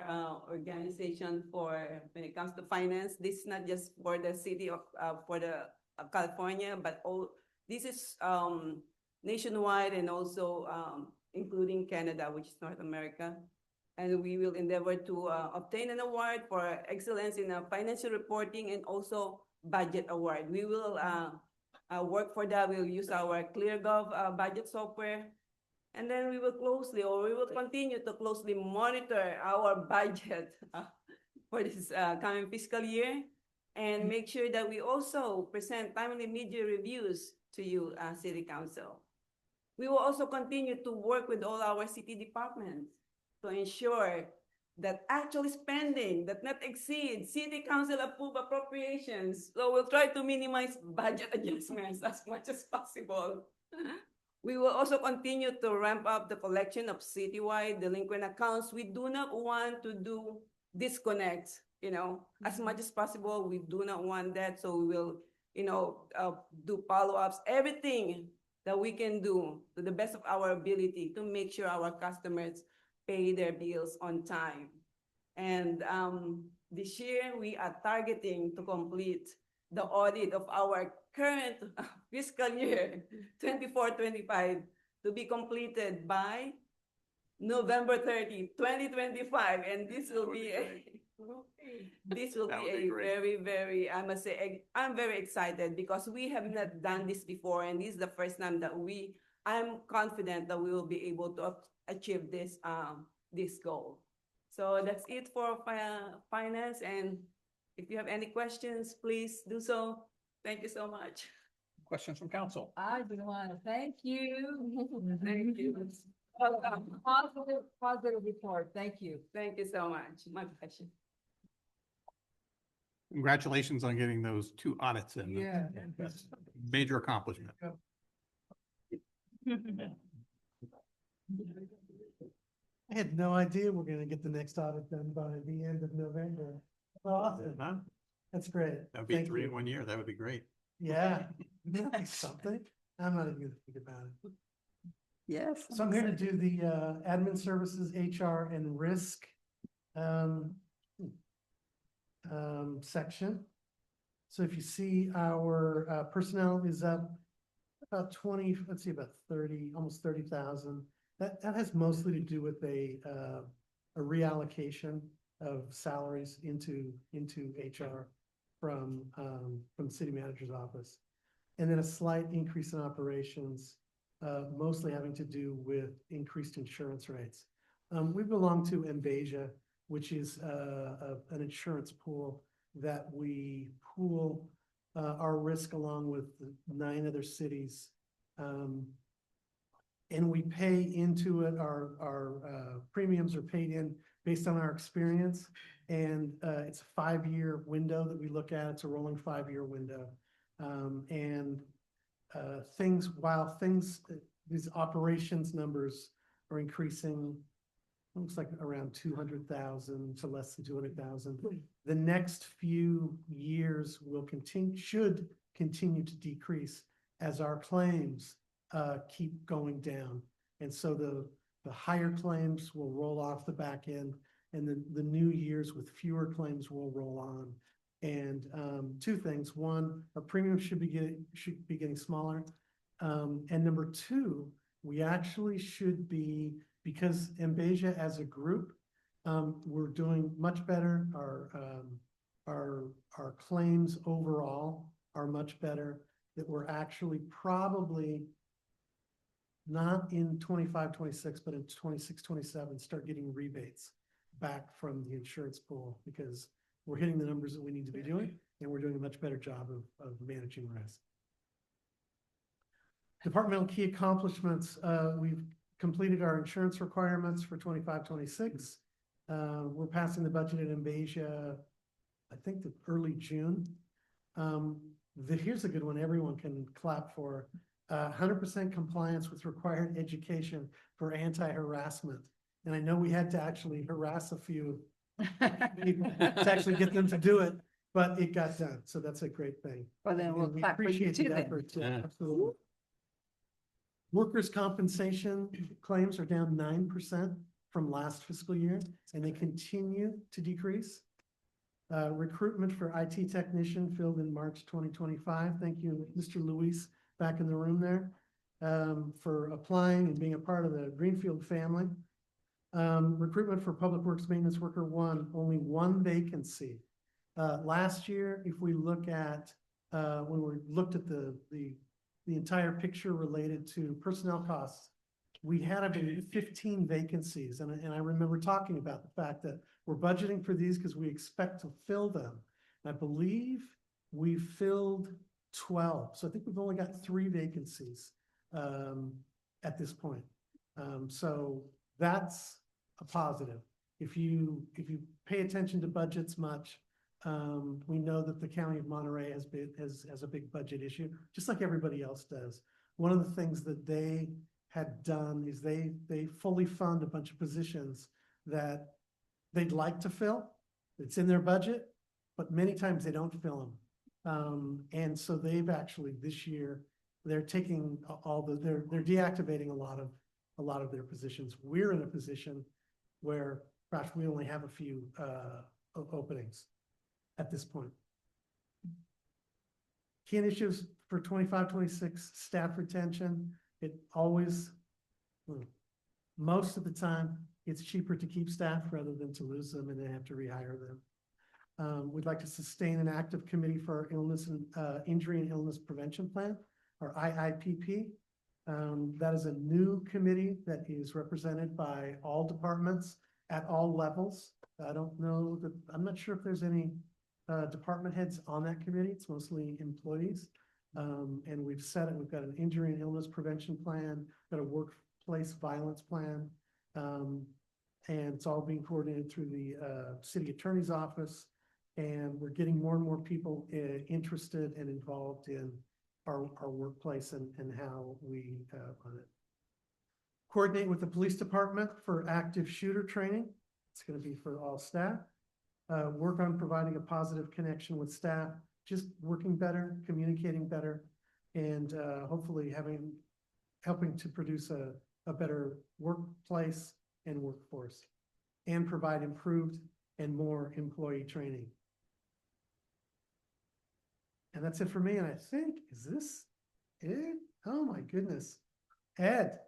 S14: organization for when it comes to finance. This is not just for the city of California, but this is nationwide and also including Canada, which is North America. And we will endeavor to obtain an award for excellence in financial reporting and also budget award. We will work for that. We'll use our ClearGov budget software. And then we will continue to closely monitor our budget for this coming fiscal year and make sure that we also present timely media reviews to you, City Council. We will also continue to work with all our city departments to ensure that actual spending that not exceed city council approved appropriations. So we'll try to minimize budget adjustments as much as possible. We will also continue to ramp up the collection of citywide delinquent accounts. We do not want to do disconnects, as much as possible. We do not want that. So we will, do follow-ups, everything that we can do to the best of our ability to make sure our customers pay their bills on time. And this year, we are targeting to complete the audit of our current fiscal year, 24-25, to be completed by November 30, 2025. And this will be a very, very, I must say, I'm very excited because we have not done this before. And this is the first time that I'm confident that we will be able to achieve this goal. So that's it for finance. And if you have any questions, please do so. Thank you so much.
S1: Questions from council?
S2: I do want to thank you.
S14: Thank you.
S2: Positive report. Thank you.
S14: Thank you so much. My pleasure.
S1: Congratulations on getting those 2 audits in.
S2: Yeah.
S1: That's a major accomplishment.
S5: I had no idea we're gonna get the next audit done by the end of November. Awesome.
S1: Huh?
S5: That's great.
S1: That would be
S5: Thank
S1: 3
S5: you.
S1: in 1 year. That would be great.
S5: Yeah. Nice, something. I'm not even gonna think about it.
S2: Yes.
S5: So I'm here to do the admin services, HR and risk section. So if you see our personnel is up about 20, let's see, about 30, almost 30,000. That has mostly to do with a reallocation of salaries into HR from the city manager's office. And then a slight increase in operations, mostly having to do with increased insurance rates. We belong to Embasia, which is an insurance pool that we pool our risk along with 9 other cities. And we pay into it, our premiums are paid in based on our experience. And it's a 5-year window that we look at. It's a rolling 5-year window. These operations numbers are increasing, looks like around 200,000 to less than 200,000. The next few years should continue to decrease as our claims keep going down. And so the higher claims will roll off the back end, and the new years with fewer claims will roll on. And 2 things. 1, our premiums should be getting smaller. And number 2, we actually should be, because Embasia as a group, we're doing much better. Our claims overall are much better. That we're actually probably not in 25, 26, but in 26, 27, start getting rebates back from the insurance pool because we're hitting the numbers that we need to be doing, and we're doing a much better job of managing risk. Departmental key accomplishments. We've completed our insurance requirements for 25, 26. We're passing the budget at Embasia, I think the early June. Here's a good one everyone can clap for. 100% compliance with required education for anti-harassment. And I know we had to actually harass a few people to actually get them to do it, but it got done. So that's a great thing.
S2: Well, then we'll
S5: And we
S2: clap for you
S5: appreciate
S2: too
S5: the
S2: then.
S5: effort.
S1: Yeah.
S5: Absolutely. Workers' compensation claims are down 9% from last fiscal year, and they continue to decrease. Recruitment for IT technician filled in March 2025. Thank you, Mr. Luis, back in the room there, for applying and being a part of the Greenfield family. Recruitment for Public Works Maintenance Worker 1, only 1 vacancy. Last year, if we look at, when we looked at the entire picture related to personnel costs, we had about 15 vacancies. And I remember talking about the fact that we're budgeting for these because we expect to fill them. And I believe we filled 12. So I think we've only got 3 vacancies at this point. So that's a positive. If you pay attention to budgets much, we know that the County of Monterey has a big budget issue, just like everybody else does. One of the things that they had done is they fully fund a bunch of positions that they'd like to fill. It's in their budget, but many times they don't fill them. And so they've actually this year, they're taking they're deactivating a lot of their positions. We're in a position where, gosh, we only have a few openings at this point. Key initiatives for 25-26 staff retention. It always, most of the time, it's cheaper to keep staff rather than to lose them and then have to rehire them. We'd like to sustain an active committee for our illness and injury and illness prevention plan, or IIPP. That is a new committee that is represented by all departments at all levels. I'm not sure if there's any department heads on that committee. It's mostly employees. And we've set it, we've got an injury and illness prevention plan, got a workplace violence plan. And it's all being coordinated through the city attorney's office. And we're getting more and more people interested and involved in our workplace and how we run it. Coordinate with the police department for active shooter training. It's going to be for all staff. Work on providing a positive connection with staff, just working better, communicating better, and hopefully helping to produce a better workplace and workforce, and provide improved and more employee training. And that's it for me. And I think, is this it? Oh my goodness. Ed,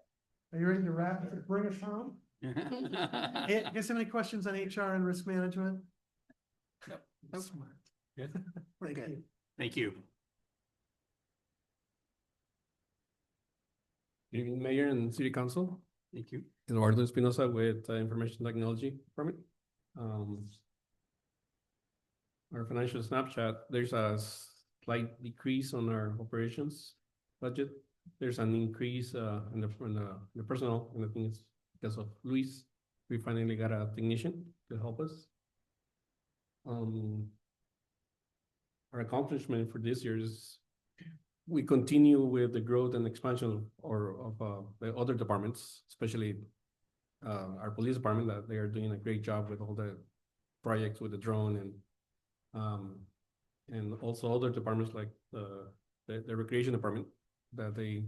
S5: are you ready to wrap it? Bring us home? Ed, you guys have any questions on HR and risk management?
S1: Nope.
S5: Smart.
S1: Good.
S5: Thank you.
S1: Thank you.
S15: Good evening, Mayor and City Council.
S1: Thank you.
S15: Eduardo Espinosa with Information Technology Department. Our financial snapshot, there's a slight decrease on our operations budget. There's an increase in the personnel, and I think it's because of Luis. We finally got a technician to help us. Our accomplishment for this year is we continue with the growth and expansion of the other departments, especially our police department, that they are doing a great job with all the projects with the drone and also other departments like the recreation department, that they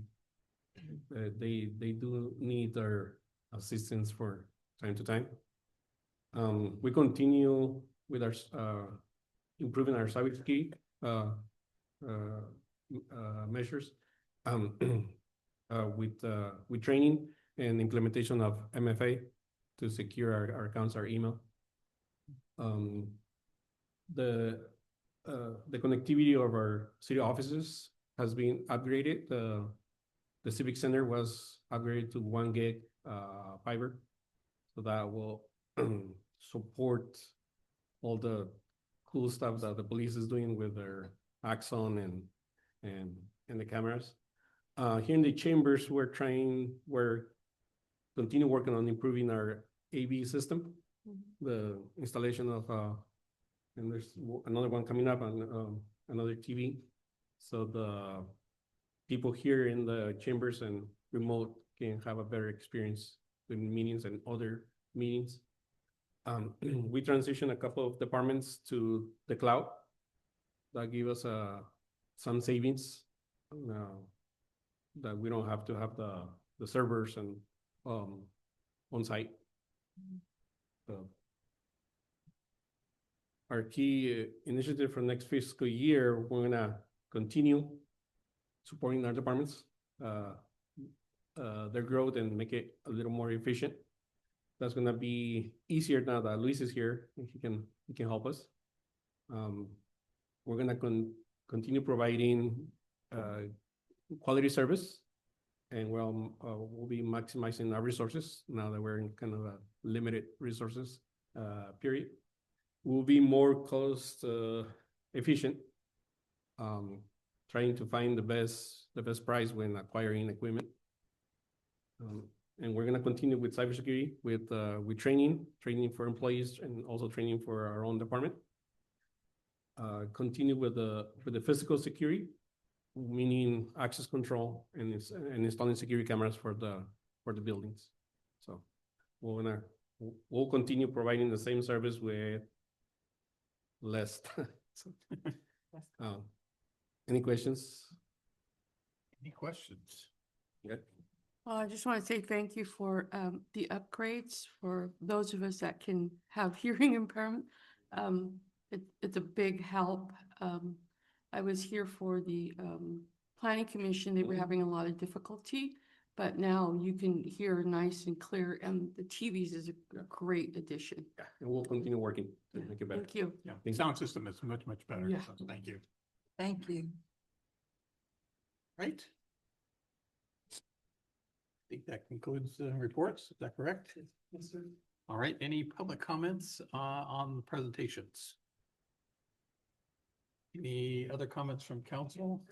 S15: do need our assistance for time to time. We continue with our improving our cybersecurity measures with training and implementation of MFA to secure our accounts, our email. The connectivity of our city offices has been upgraded. The Civic Center was upgraded to 1 gig fiber, so that will support all the cool stuff that the police is doing with their Axon and the cameras. Here in the chambers, we're continue working on improving our AV system, the installation of and there's another one coming up on another TV, so the people here in the chambers and remote can have a better experience with meetings and other meetings. We transitioned a couple of departments to the cloud. That give us some savings that we don't have to have the servers and on site. So our key initiative for next fiscal year, we're gonna continue supporting our departments, their growth, and make it a little more efficient. That's gonna be easier now that Luis is here, and he can help us. We're gonna continue providing quality service, and we'll be maximizing our resources now that we're in kind of a limited resources period. We'll be more cost efficient. trying to find the best price when acquiring equipment. And we're gonna continue with cybersecurity, with training for employees and also training for our own department. Continue with the physical security, meaning access control and installing security cameras for the buildings. So we'll continue providing the same service with less. So, any questions?
S1: Any questions?
S15: Good.
S7: Well, I just want to say thank you for the upgrades for those of us that can have hearing impairment. It's a big help. I was here for the planning commission. They were having a lot of difficulty, but now you can hear nice and clear, and the TVs is a great addition.
S15: Yeah, and we'll continue working to make it better.
S7: Thank you.
S1: Yeah, the sound system is much, much better.
S7: Yeah.
S1: So thank you.
S2: Thank you.
S1: Right? I think that concludes the reports. Is that correct?
S5: Yes, sir.
S1: All right, any public comments on the presentations? Any other comments from council?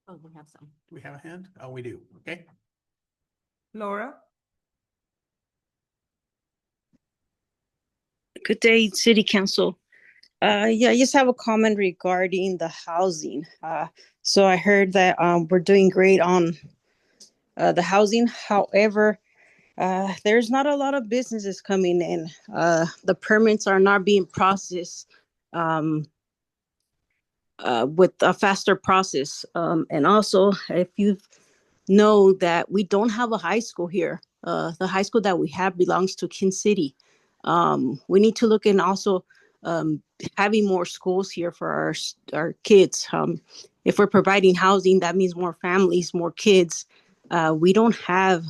S3: Oh, we have some.
S1: Do we have a hand? Oh, we do. Okay.
S14: Laura?
S16: Good day, City Council. Yeah, I just have a comment regarding the housing. So I heard that we're doing great on the housing. However, there's not a lot of businesses coming in. The permits are not being processed with a faster process. And also, if you know that we don't have a high school here, the high school that we have belongs to King City. We need to look in also having more schools here for our kids. If we're providing housing, that means more families, more kids. We don't have,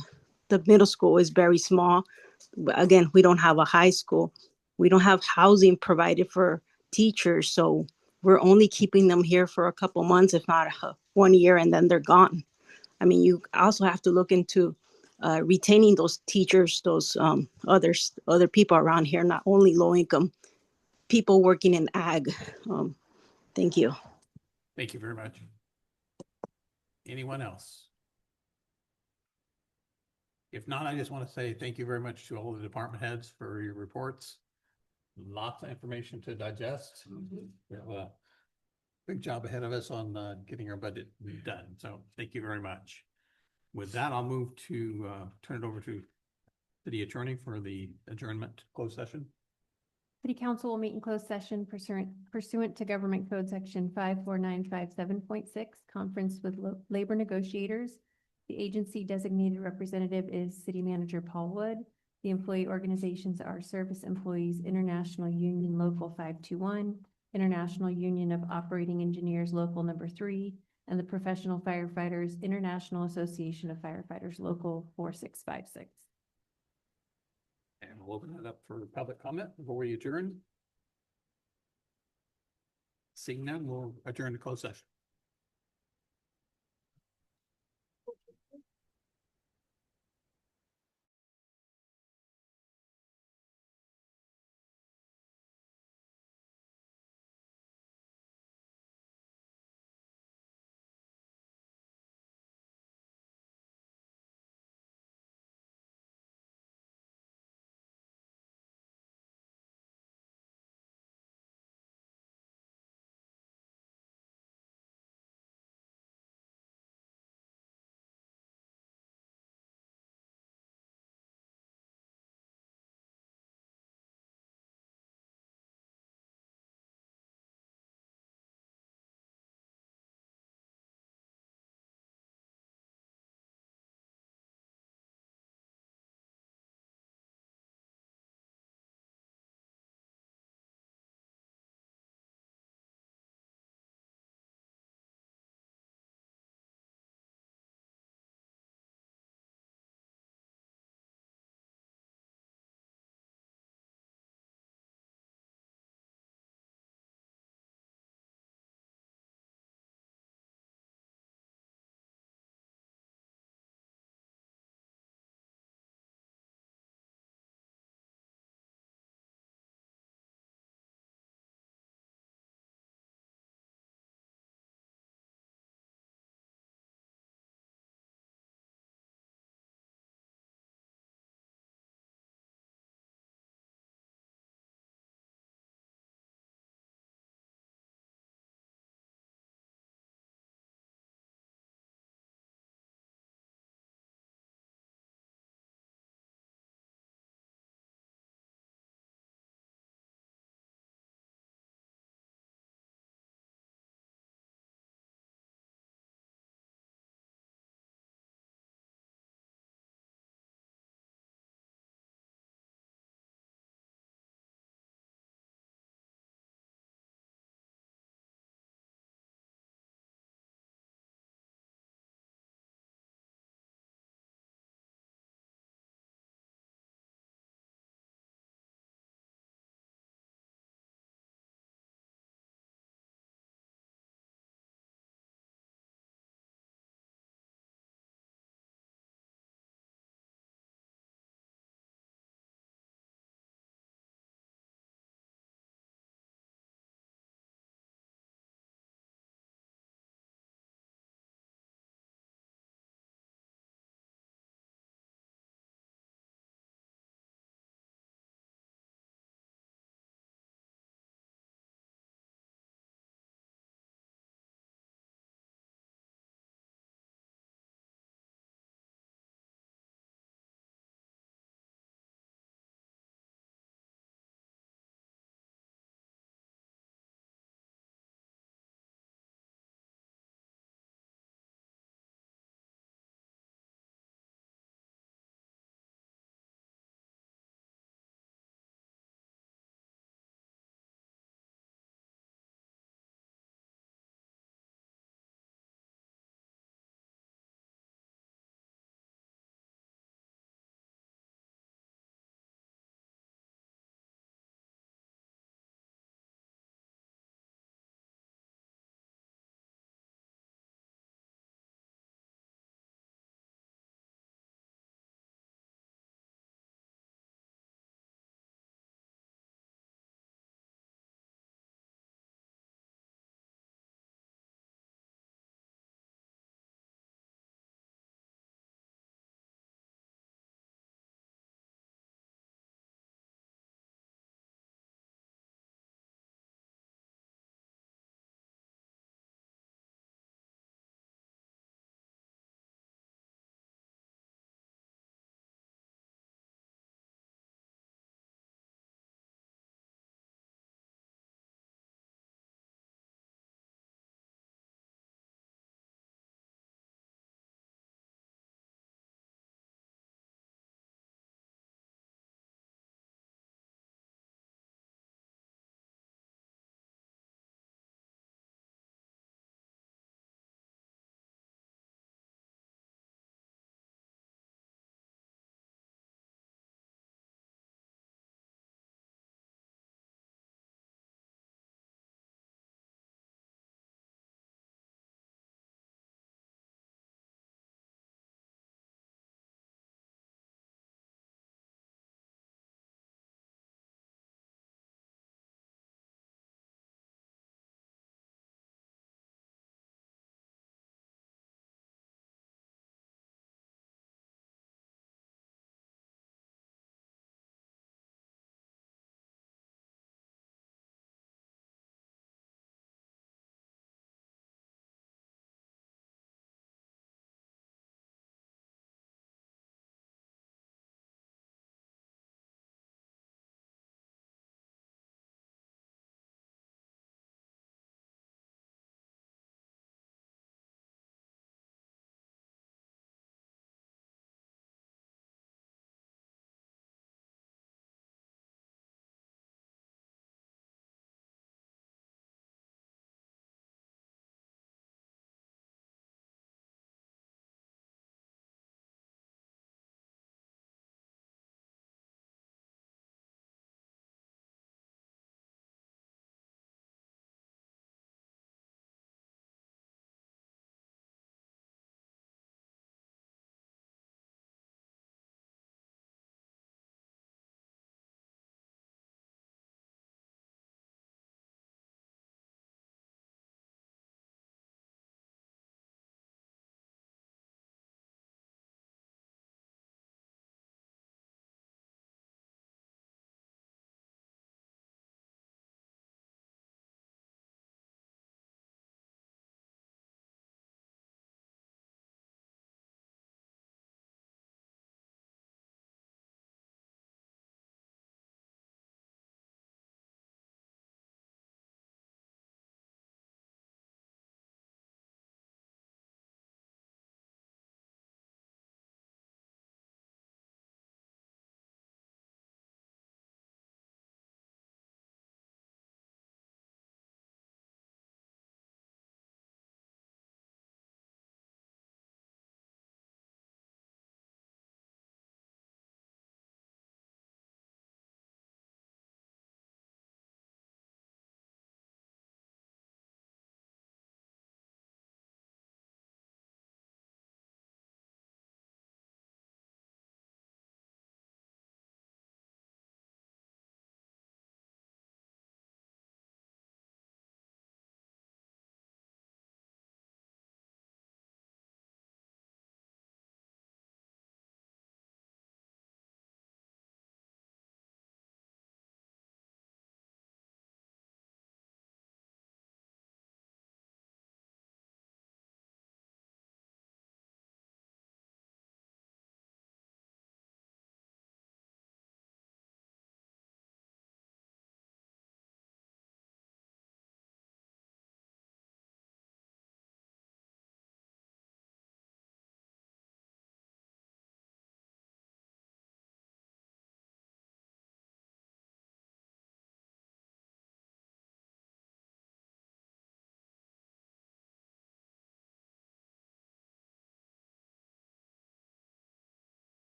S16: the middle school is very small. Again, we don't have a high school. We don't have housing provided for teachers. So we're only keeping them here for a couple months, if not 1 year, and then they're gone. I mean, you also have to look into retaining those teachers, those other people around here, not only low income people working in ag. Thank you.
S1: Thank you very much. Anyone else? If not, I just want to say thank you very much to all the department heads for your reports. Lots of information to digest. We have a big job ahead of us on getting our budget done. So thank you very much. With that, I'll move to turn it over to City Attorney for the adjournment closed session.
S8: City Council will meet in closed session pursuant to Government Code Section 54957.6, conference with labor negotiators. The agency designated representative is City Manager Paul Wood. The employee organizations are Service Employees International Union Local 521, International Union of Operating Engineers Local Number 3, and the Professional Firefighters International Association of Firefighters Local 4656.
S1: And we'll open it up for public comment before we adjourn. Seeing none, we'll adjourn to closed session.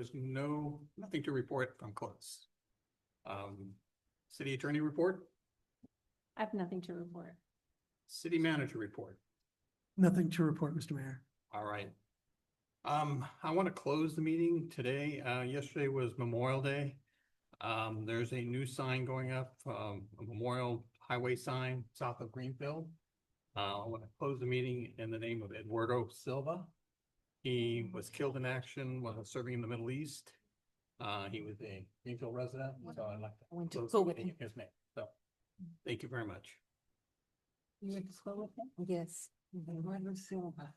S1: There's nothing to report from close. City attorney report,
S8: I have nothing to report.
S1: city manager report.
S5: Nothing to report, Mr. Mayor.
S1: All right. I want to close the meeting today. Yesterday was Memorial Day. There's a new sign going up, a Memorial Highway sign south of Greenfield. I want to close the meeting in the name of Eduardo Silva. He was killed in action while serving in the Middle East. He was a Greenfield resident, so I'd like to
S2: went to
S1: close
S2: school
S1: the
S2: with
S1: meeting
S2: him.
S1: in his name. So, thank you very much.
S2: You went to school with him? Yes. Eduardo Silva.